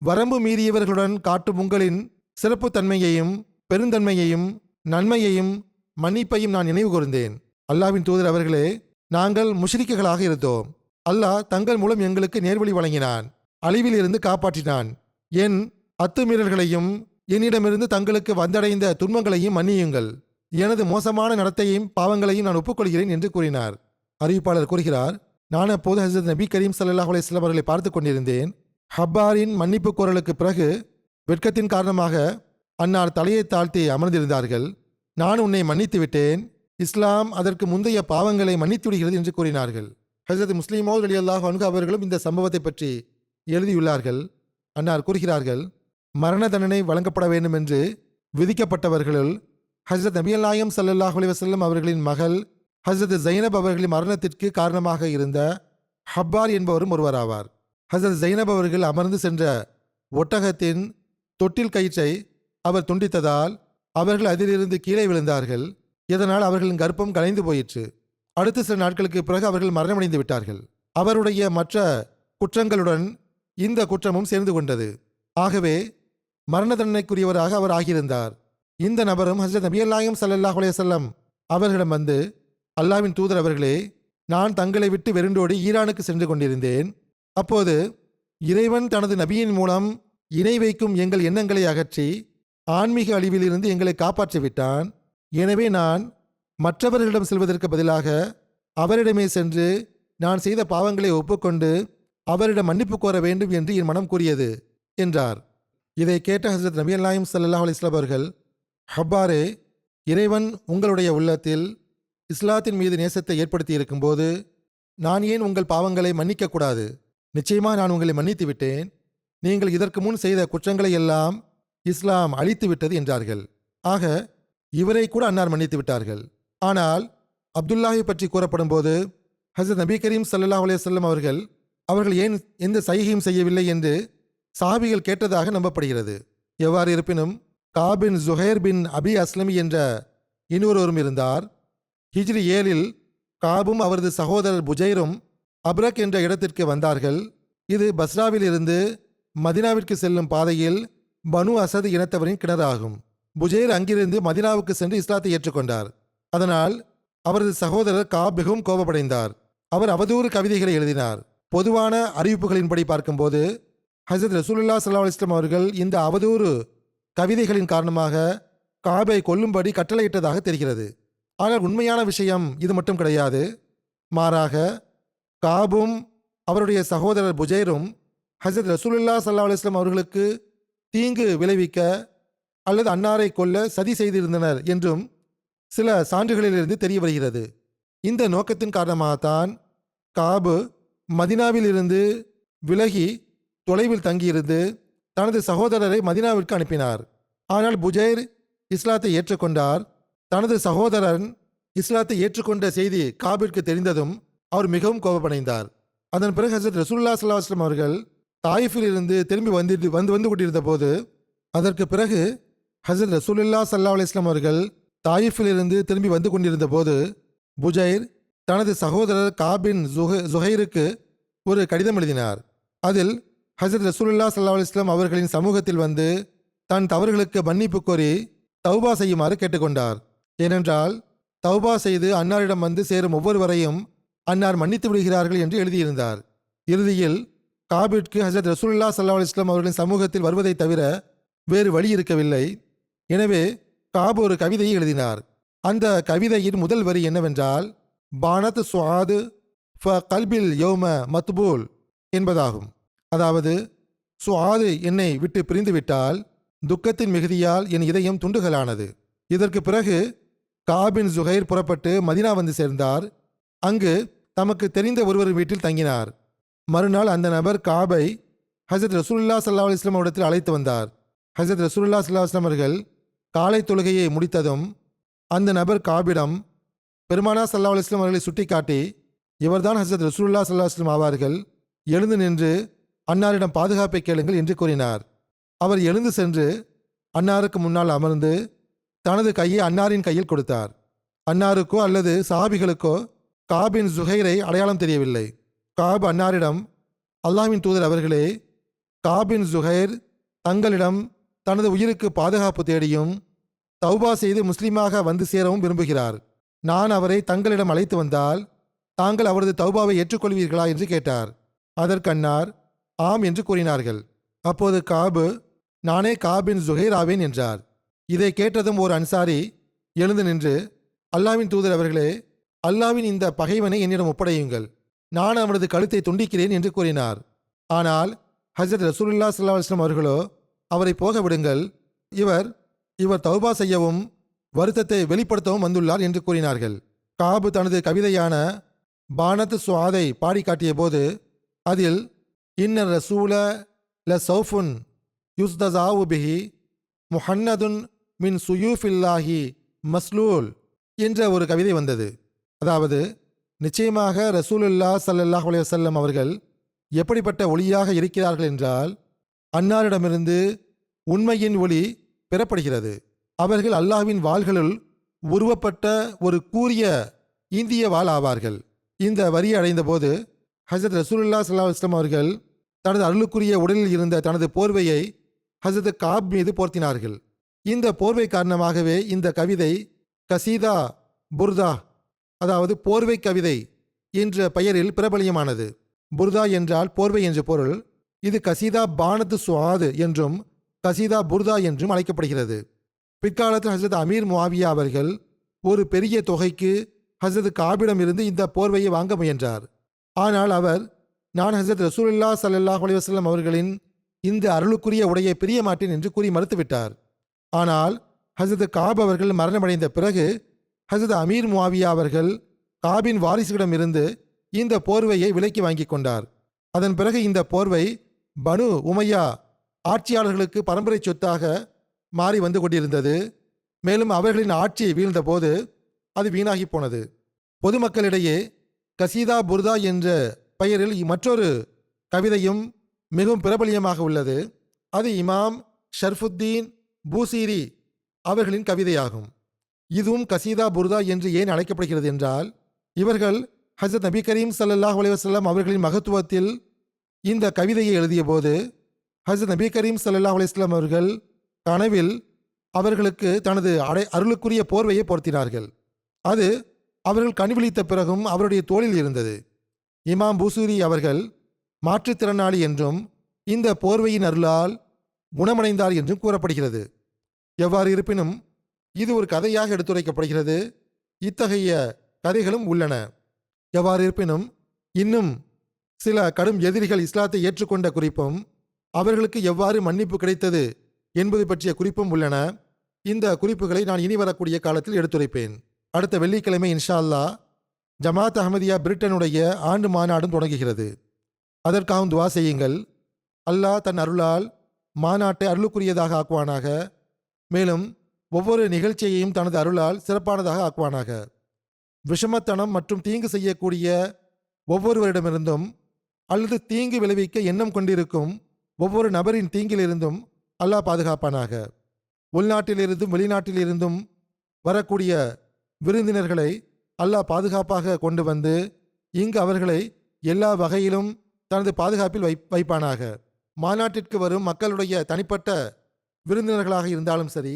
வரம்பு மீறியவர்களுடன் காட்டும் உங்களின் சிறப்புத்தன்மையையும் பெருந்தன்மையையும் நன்மையையும் மன்னிப்பையும் நான் நினைவு கூர்ந்தேன். அல்லாஹ்வின் தூதர் அவர்களே, நாங்கள் முஷ்ரிக்குகளாக இருந்தோம். அல்லாஹ் தங்கள் மூலம் எங்களுக்கு நேர்வழி வழங்கினான், அழிவில் இருந்து காப்பாற்றினான். என் அத்துமீறல்களையும் என்னிடமிருந்து தங்களுக்கு வந்தடைந்த துன்பங்களையும் மன்னியுங்கள். எனது மோசமான நடத்தையும் பாவங்களையும் நான் ஒப்புக்கொள்கிறேன் என்று கூறினார். அறிவிப்பாளர் கூறுகிறார், நான் அப்போது ஹஸரத் நபி கரீம் ஸல்லல்லாஹு அலைஹி வஸல்லம் அவர்களை பார்த்து கொண்டிருந்தேன். ஹப்பாரின் மன்னிப்பு கோரலுக்கு பிறகு வெட்கத்தின் காரணமாக அன்னார் தலையை தாழ்த்தி அமர்ந்திருந்தார்கள். நான் உன்னை மன்னித்து விட்டேன், இஸ்லாம் அதற்கு முந்தைய பாவங்களை மன்னித்து விடுகிறது என்று கூறினார்கள். ஹஸரத் முஸ்லிம் மௌத் ரலியல்லாஹு அன்ஹு அவர்களும் இந்த சம்பவத்தை பற்றி எழுதியுள்ளார்கள். அன்னார் கூறுகிறார்கள், மரண தண்டனை வழங்கப்பட வேண்டும் என்று விதிக்கப்பட்டவர்களுள் ஹஸரத் நபிகள் நாயகம் ஸல்லல்லாஹு அலைஹி வஸல்லம் அவர்களின் மகள் ஹஸரத் ஜைனப் அவர்களின் மரணத்திற்கு காரணமாக இருந்த ஹப்பார் என்பவரும் ஒருவராவார். ஹஸரத் ஜைனப் அவர்கள் அமர்ந்து சென்ற ஒட்டகத்தின் தொட்டில் கயிற்றை அவர் துண்டித்ததால் அவர்கள் அதிலிருந்து கீழே விழுந்தார்கள். இதனால் அவர்களின் கர்ப்பம் கலைந்து போயிற்று. அடுத்த சில நாட்களுக்கு பிறகு அவர்கள் மரணமடைந்து விட்டார்கள். அவருடைய மற்ற குற்றங்களுடன் இந்த குற்றமும் சேர்ந்து கொண்டது. ஆகவே மரண தண்டனைக்குரியவராக அவர் ஆகியிருந்தார். இந்த நபரும் ஹஸரத் நபிகள் நாயகம் ஸல்லல்லாஹு அலைஹி வஸல்லம் அவர்களிடம் வந்து, அல்லாஹ்வின் தூதர் அவர்களே, நான் தங்களை விட்டு வெருண்டோடி ஈரானுக்கு சென்று கொண்டிருந்தேன். அப்போது இறைவன் தனது நபியின் மூலம் இணை வைக்கும் எங்கள் எண்ணங்களை அகற்றி ஆன்மீக அழிவிலிருந்து எங்களை காப்பாற்றிவிட்டான். எனவே நான் மற்றவர்களிடம் செல்வதற்கு பதிலாக அவரிடமே சென்று நான் செய்த பாவங்களை ஒப்புக்கொண்டு அவரிடம் மன்னிப்பு கோர வேண்டும் என்று என் மனம் கூறியது என்றார். இதை கேட்ட ஹஸரத் நபிகள் நாயகம் ஸல்லல்லாஹு அலைஹி வஸல்லம் அவர்கள், ஹப்பாரே, இறைவன் உங்களுடைய உள்ளத்தில் இஸ்லாத்தின் மீது நேசத்தை ஏற்படுத்தி இருக்கும்போது நான் ஏன் உங்கள் பாவங்களை மன்னிக்கக்கூடாது? நிச்சயமாக நான் உங்களை மன்னித்து விட்டேன். நீங்கள் இதற்கு முன் செய்த குற்றங்களை எல்லாம் இஸ்லாம் அழித்து விட்டது என்றார்கள். ஆக இவரை கூட அன்னார் மன்னித்து விட்டார்கள். ஆனால் அப்துல்லாஹை பற்றி கூறப்படும் போது ஹஸரத் நபி கரீம் ஸல்லல்லாஹு அலைஹி வஸல்லம் அவர்கள் ஏன் எந்த சைகையும் செய்யவில்லை என்று சஹாபிகள் கேட்டதாக நம்பப்படுகிறது. எவ்வாறு இருப்பினும் காபின் ஜுஹைர் பின் அபி அஸ்லமி என்ற இன்னொருவரும் இருந்தார். ஹிஜ்ரி 7 காபும் அவரது சகோதரர் புஜைரும் அப்ரக் என்ற இடத்திற்கு வந்தார்கள். இது பஸ்ராவில் இருந்து மதினாவிற்கு செல்லும் பாதையில் பனு அசது இனத்தவரின் கிணறாகும். புஜைர் அங்கிருந்து மதினாவுக்கு சென்று இஸ்லாத்தை ஏற்றுக்கொண்டார். அதனால் அவரது சகோதரர் காப் மிகவும் கோபப்படைந்தார். அவர் அவதூறு கவிதைகளை எழுதினார். பொதுவான அறிவிப்புகளின்படி பார்க்கும்போது ஹஸரத் ரசூலுல்லாஹி ஸல்லல்லாஹு அலைஹி வஸல்லம் அவர்கள் இந்த அவதூறு கவிதைகளின் காரணமாக காபை கொல்லும்படி கட்டளையிட்டதாக தெரிகிறது. ஆனால் உண்மையான விஷயம் இது மட்டும் கிடையாது. மாறாக காபும் அவருடைய சகோதரர் புஜைரும் ஹஸரத் ரசூலுல்லாஹி ஸல்லல்லாஹு அலைஹி வஸல்லம் அவர்களுக்கு தீங்கு விளைவிக்க அல்லது அன்னாரை கொல்ல சதி செய்திருந்தனர் என்றும் சில சான்றுகளிலிருந்து தெரிய வருகிறது. இந்த நோக்கத்தின் காரணமாகத்தான் காபு மதினாவில் இருந்து விலகி தொலைவில் தங்கியிருந்து தனது சகோதரரை மதினாவிற்கு அனுப்பினார். ஆனால் புஜைர் இஸ்லாத்தை ஏற்றுக்கொண்டார். தனது சகோதரன் இஸ்லாத்தை ஏற்றுக்கொண்ட செய்தி காபிற்கு தெரிந்ததும் அவர் மிகவும் கோபமடைந்தார். அதன் பிறகு ஹஸரத் ரசூலுல்லாஹி ஸல்லல்லாஹு அலைஹி வஸல்லம் அவர்கள் தாயிஃபில் இருந்து திரும்பி வந்து கொண்டிருந்த போது, அதற்கு பிறகு ஹஸரத் ரசூலுல்லாஹி ஸல்லல்லாஹு அலைஹி வஸல்லம் அவர்கள் தாயிஃபில் இருந்து திரும்பி வந்து கொண்டிருந்த போது புஜைர் தனது சகோதரர் காபின் ஜுஹைருக்கு ஒரு கடிதம் எழுதினார். அதில் ஹஸரத் ரசூலுல்லாஹி ஸல்லல்லாஹு அலைஹி வஸல்லம் அவர்களின் சமூகத்தில் வந்து தன் தவறுகளுக்கு மன்னிப்பு கோரி தௌபா செய்யுமாறு கேட்டுக்கொண்டார். ஏனென்றால் தௌபா செய்து அன்னாரிடம் வந்து சேரும் ஒவ்வொருவரையும் அன்னார் மன்னித்து விடுகிறார்கள் என்று எழுதியிருந்தார். இறுதியில் காபிற்கு ஹஸரத் ரசூலுல்லாஹி ஸல்லல்லாஹு அலைஹி வஸல்லம் அவர்களின் சமூகத்தில் வருவதை தவிர வேறு வழி இருக்கவில்லை. எனவே காப் ஒரு கவிதையை எழுதினார். அந்த கவிதையின் முதல் வரி என்னவென்றால், பானத் சுஆது ஃப கல்பில் யௌம மத்பூல் என்பதாகும். அதாவது, சுஆது என்னை விட்டு பிரிந்து விட்டால் துக்கத்தின் மிகுதியால் என் இதயம் துண்டுகளானது. இதற்கு பிறகு காபின் ஜுஹைர் புறப்பட்டு மதினா வந்து சேர்ந்தார். அங்கு தமக்கு தெரிந்த ஒருவர் வீட்டில் தங்கினார். மறுநாள் அந்த நபர் காபை ஹசரத் ரசூலுல்லாஹ் ஸல்லல்லாஹு அலைஹி வஸல்லம் இடத்தில் அழைத்து வந்தார். ஹசரத் ரசூலுல்லாஹ் ஸல்லல்லாஹு அலைஹி வஸல்லம் அவர்கள் காலை தொழுகையை முடித்ததும் அந்த நபர் காபிடம் பெருமானார் ஸல்லல்லாஹு அலைஹி வஸல்லம் அவர்களை சுட்டிக்காட்டி, இவர்தான் ஹசரத் ரசூலுல்லாஹ் ஸல்லல்லாஹு அலைஹி வஸல்லம் ஆவார்கள், எழுந்து நின்று அன்னாரிடம் பாதுகாப்பை கேளுங்கள் என்று கூறினார். அவர் எழுந்து சென்று அன்னாருக்கு முன்னால் அமர்ந்து தனது கையை அன்னாரின் கையில் கொடுத்தார். அன்னாருக்கோ அல்லது சஹாபிகளுக்கோ காபின் ஜுஹைரை அடையாளம் தெரியவில்லை. காப் அன்னாரிடம், அல்லாஹ்வின் தூதர் அவர்களே, காபின் ஜுஹைர் தங்களிடம் தனது உயிருக்கு பாதுகாப்பு தேடியும் தௌபா செய்து முஸ்லீமாக வந்து சேரவும் விரும்புகிறார். நான் அவரை தங்களிடம் அழைத்து வந்தால் தாங்கள் அவரது தௌபாவை ஏற்றுக்கொள்வீர்களா என்று கேட்டார். அதற்கு அன்னார் ஆம் என்று கூறினார்கள். அப்போது காபு, நானே காபின் ஜுஹைர் ஆவேன் என்றார். இதை கேட்டதும் ஓர் அன்சாரி எழுந்து நின்று, அல்லாஹ்வின் தூதர் அவர்களே, அல்லாஹ்வின் இந்த பகைவனை என்னிடம் ஒப்படையுங்கள், நான் அவனது கழுத்தை துண்டிக்கிறேன் என்று கூறினார். ஆனால் ஹஜ்ரத் ரசூலுல்லாஹ் ஸல்லல்லாஹு அலைஹி வஸல்லம் அவர்களோ, அவரை போக விடுங்கள், இவர் தௌபா செய்யவும் வருத்தத்தை வெளிப்படுத்தவும் வந்துள்ளார் என்று கூறினார்கள். காபு தனது கவிதையான பானத் சுஆதை பாடி காட்டிய போது அதில் இன்னர் ரசூல ல சௌஃபுன் யுஸ்தஸாவு பிஹி முஹன்னதுன் மின் சுயூஃபில்லாஹி மஸ்லூல் என்ற ஒரு கவிதை வந்தது. அதாவது, நிச்சயமாக ரசூலுல்லாஹ் ஸல்லல்லாஹு அலைஹி வஸல்லம் அவர்கள் எப்படிப்பட்ட ஒளியாக இருக்கிறார்கள் என்றால், அன்னாரிடமிருந்து உண்மையின் ஒளி பெறப்படுகிறது. அவர்கள் அல்லாஹ்வின் வாள்களுள் உருவப்பட்ட ஒரு கூரிய இந்திய வாள் ஆவார்கள். இந்த வரியை அடைந்த போது ஹஜரத் ரசூலுல்லாஹ் ஸல்லல்லாஹு அலைஹி வஸல்லம் அவர்கள் தனது அருளுக்குரிய உடலில் இருந்த தனது போர்வையை ஹஜரத் காப் மீது போர்த்தினார்கள். இந்த போர்வை காரணமாகவே இந்த கவிதை கசீதா புர்தா, அதாவது போர்வை கவிதை என்ற பெயரில் பிரபலியமானது. புர்தா என்றால் போர்வை என்று பொருள். இது கசீதா பானத் சுஆத் என்றும் கசீதா புர்தா என்றும் அழைக்கப்படுகிறது. பிற்காலத்தில் ஹசரத் அமீர் முஆவியா அவர்கள் ஒரு பெரிய தொகைக்கு ஹசரத் காபிடம் இருந்து இந்த போர்வையை வாங்க முயன்றார். ஆனால் அவர், நான் ஹசரத் ரசூலுல்லாஹ் ஸல்லல்லாஹு அலைஹி வஸல்லம் அவர்களின் இந்த அருளுக்குரிய உடையை பிரிய மாட்டேன் என்று கூறி மறுத்துவிட்டார். ஆனால் ஹசரத் காப் அவர்கள் மரணமடைந்த பிறகு ஹசரத் அமீர் முஆவியா அவர்கள் காபின் வாரிசுகளிடம் இருந்து இந்த போர்வையை விலைக்கு வாங்கி கொண்டார். அதன் பிறகு இந்த போர்வை பனு உமையா ஆட்சியாளர்களுக்கு பரம்பரை சொத்தாக மாறி வந்து கொண்டிருந்தது. மேலும் அவர்களின் ஆட்சி வீழ்ந்தபோது அது வீணாகி போனது. பொதுமக்களிடையே கசீதா புர்தா என்ற பெயரில் மற்றொரு கவிதையும் மிகவும் பிரபலியமாக உள்ளது. அது இமாம் ஷர்ஃபுத்தீன் பூசீரி அவர்களின் கவிதையாகும். இதுவும் கசீதா புர்தா என்று ஏன் அழைக்கப்படுகிறது என்றால், இவர்கள் ஹஜ்ரத் நபி கரீம் ஸல்லல்லாஹு அலைஹி வஸல்லம் அவர்களின் மகத்துவத்தில் இந்த கவிதையை எழுதிய போது ஹஜ்ரத் நபி கரீம் ஸல்லல்லாஹு அலைஹி வஸல்லம் அவர்கள் கனவில் அவர்களுக்கு தனது அருளுக்குரிய போர்வையை பொருத்தினார்கள். அது அவர்கள் கண்விழித்த பிறகும் அவருடைய தோளில் இருந்தது. இமாம் பூசூரி அவர்கள் மாற்றுத்திறனாளி என்றும் இந்த போர்வையின் அருளால் குணமடைந்தார் என்றும் கூறப்படுகிறது. எவ்வாறு இருப்பினும் இது ஒரு கதையாக எடுத்துரைக்கப்படுகிறது. இத்தகைய கதைகளும் உள்ளன. எவ்வாறு இருப்பினும் இன்னும் சில கடும் எதிரிகள் இஸ்லாத்தை ஏற்றுக்கொண்ட குறிப்பும் அவர்களுக்கு எவ்வாறு மன்னிப்பு கிடைத்தது என்பது பற்றிய குறிப்பும் உள்ளன. இந்த குறிப்புகளை நான் இனி வரக்கூடிய காலத்தில் எடுத்துரைப்பேன். அடுத்த வெள்ளிக்கிழமை இன்ஷா அல்லாஹ் ஜமாத் அஹ்மதியா பிரிட்டனுடைய ஆண்டு மாநாடும் தொடங்குகிறது. அதற்காகவும் துவா செய்யுங்கள். அல்லாஹ் தன் அருளால் மாநாட்டை அருளுக்குரியதாக ஆக்குவானாக. மேலும் ஒவ்வொரு நிகழ்ச்சியையும் தனது அருளால் சிறப்பானதாக ஆக்குவானாக. விஷமத்தனம் மற்றும் தீங்கு செய்யக்கூடிய ஒவ்வொருவரிடமிருந்தும் அல்லது தீங்கு விளைவிக்க எண்ணம் கொண்டிருக்கும் ஒவ்வொரு நபரின் தீங்கிலிருந்தும் அல்லாஹ் பாதுகாப்பானாக. உள்நாட்டிலிருந்தும் வெளிநாட்டிலிருந்தும் வரக்கூடிய விருந்தினர்களை அல்லாஹ் பாதுகாப்பாக கொண்டு வந்து இங்கு அவர்களை எல்லா வகையிலும் தனது பாதுகாப்பில் வைப்பானாக. மாநாட்டிற்கு வரும் மக்களுடைய தனிப்பட்ட விருந்தினர்களாக இருந்தாலும் சரி,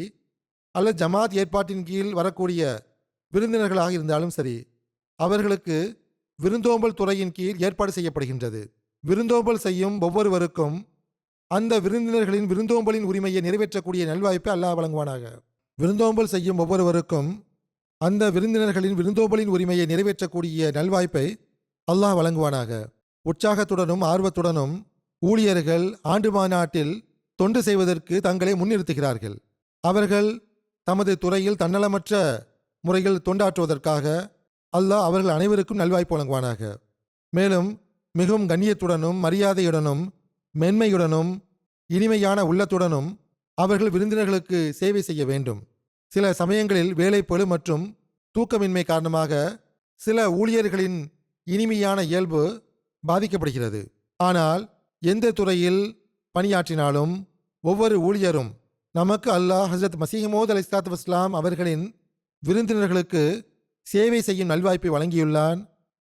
அல்லது ஜமாத் ஏற்பாட்டின் கீழ் வரக்கூடிய விருந்தினர்களாக இருந்தாலும் சரி, அவர்களுக்கு விருந்தோம்பல் துறையின் கீழ் ஏற்பாடு செய்யப்படுகின்றது. விருந்தோம்பல் செய்யும் ஒவ்வொருவருக்கும் அந்த விருந்தினர்களின் விருந்தோம்பலின் உரிமையை நிறைவேற்றக்கூடிய நல்வாய்ப்பை அல்லாஹ் வழங்குவானாக. விருந்தோம்பல் செய்யும் ஒவ்வொருவருக்கும் அந்த விருந்தினர்களின் விருந்தோம்பலின் உரிமையை நிறைவேற்றக்கூடிய நல்வாய்ப்பை அல்லாஹ் வழங்குவானாக. உற்சாகத்துடனும் ஆர்வத்துடனும் ஊழியர்கள் ஆண்டு மாநாட்டில் தொண்டு செய்வதற்கு தங்களை முன்னிறுத்துகிறார்கள். அவர்கள் தமது துறையில் தன்னலமற்ற முறையில் தொண்டாற்றுவதற்காக அல்லாஹ் அவர்கள் அனைவருக்கும் நல்வாய்ப்பு வழங்குவானாக. மேலும் மிகவும் கண்ணியத்துடனும் மரியாதையுடனும் மென்மையுடனும் இனிமையான உள்ளத்துடனும் அவர்கள் விருந்தினர்களுக்கு சேவை செய்ய வேண்டும். சில சமயங்களில் வேலைப்பளு மற்றும் தூக்கமின்மை காரணமாக சில ஊழியர்களின் இனிமையான இயல்பு பாதிக்கப்படுகிறது. ஆனால் எந்த துறையில் பணியாற்றினாலும் ஒவ்வொரு ஊழியரும் நமக்கு அல்லாஹ் ஹஸ்ரத் மசீஹ் மவ்ஊத் அலைஹிஸ்ஸலாத்து வஸ்ஸலாம் அவர்களின் விருந்தினர்களுக்கு சேவை செய்யும் நல்வாய்ப்பை வழங்கியுள்ளான்,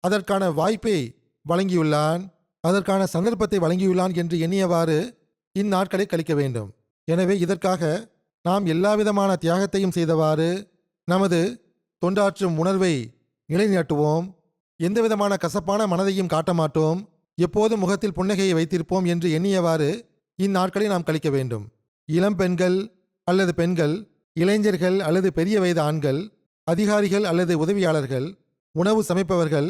அதற்கான வாய்ப்பை வழங்கியுள்ளான், அதற்கான சந்தர்ப்பத்தை வழங்கியுள்ளான் என்று எண்ணியவாறு இந்நாட்களை கழிக்க வேண்டும். எனவே இதற்காக நாம் எல்லாவிதமான தியாகத்தையும் செய்தவாறு நமது தொண்டாற்றும் உணர்வை நிலைநாட்டுவோம். எந்தவிதமான கசப்பான மனதையும் காட்ட மாட்டோம். எப்போதும் முகத்தில் புன்னகையை வைத்திருப்போம் என்று எண்ணியவாறு இந்நாட்களை நாம் கழிக்க வேண்டும். இளம் பெண்கள் அல்லது பெண்கள், இளைஞர்கள் அல்லது பெரிய வயது ஆண்கள், அதிகாரிகள் அல்லது உதவியாளர்கள், உணவு சமைப்பவர்கள்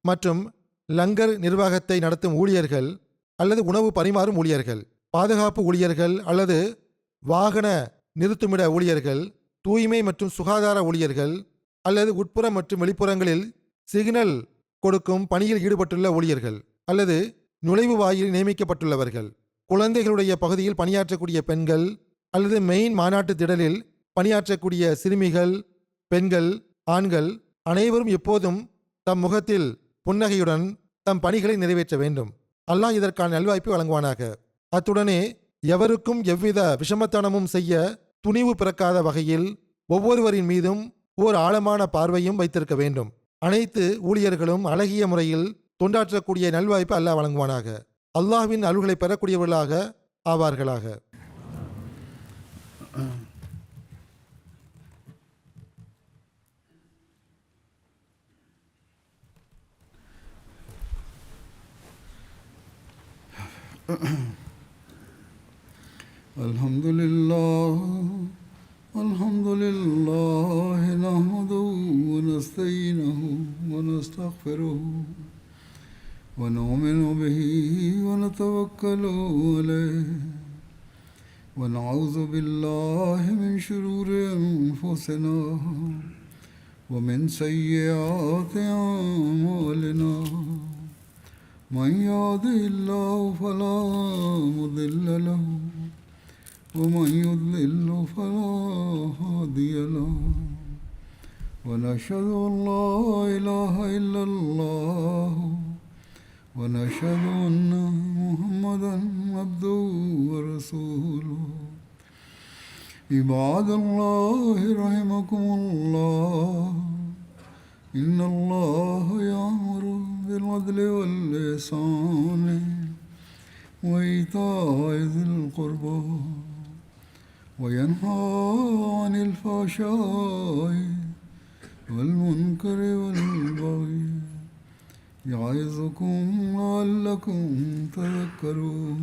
மற்றும் லங்கர் நிர்வாகத்தை நடத்தும் ஊழியர்கள் அல்லது உணவு பரிமாறும் ஊழியர்கள், பாதுகாப்பு ஊழியர்கள் அல்லது வாகன நிறுத்துமிட ஊழியர்கள், தூய்மை மற்றும் சுகாதார ஊழியர்கள் அல்லது உட்புற மற்றும் வெளிப்புறங்களில் சிக்னல் கொடுக்கும் பணியில் ஈடுபட்டுள்ள ஊழியர்கள் அல்லது நுழைவு வாயில் நியமிக்கப்பட்டுள்ளவர்கள், குழந்தைகளுடைய பகுதியில் பணியாற்றக்கூடிய பெண்கள் அல்லது மெயின் மாநாட்டு திடலில் பணியாற்றக்கூடிய சிறுமிகள், பெண்கள், ஆண்கள் அனைவரும் எப்போதும் தம் முகத்தில் புன்னகையுடன் தம் பணிகளை நிறைவேற்ற வேண்டும். அல்லாஹ் இதற்கான நல்வாய்ப்பை வழங்குவானாக. அத்துடனே எவருக்கும் எவ்வித விஷமத்தனமும் செய்ய துணிவு பிறக்காத வகையில் ஒவ்வொருவரின் மீதும் ஓர் ஆழமான பார்வையும் வைத்திருக்க வேண்டும். அனைத்து ஊழியர்களும் அழகிய முறையில் தொண்டாற்றக்கூடிய நல்வாய்ப்பு அல்லாஹ் வழங்குவானாக. அல்லாஹ்வின் அருள்களை பெறக்கூடியவர்களாக ஆவார்களாக. Alhamdulillah nahmaduhu wa nasta'inuhu wa nastaghfiruhu wa nu'minu bihi wa natawakkalu alayhi wa na'udhu billahi min shururi anfusina wa min sayyiati a'malina. من يهده الله فلا مضل له ومن يضلل فلا هادي له ونشهد أن لا إله إلا الله ونشهد أن محمدا عبده ورسوله. عباد الله رحمكم الله إن الله يأمر بالعدل والإحسان وإيتاء ذي القربى وينهى عن الفحشاء والمنكر والبغي يعظكم لعلكم تذكرون.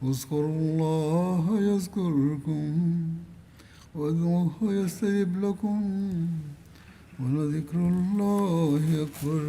اذكروا الله يذكركم وادعوه يستجب لكم ولذكر الله أكبر.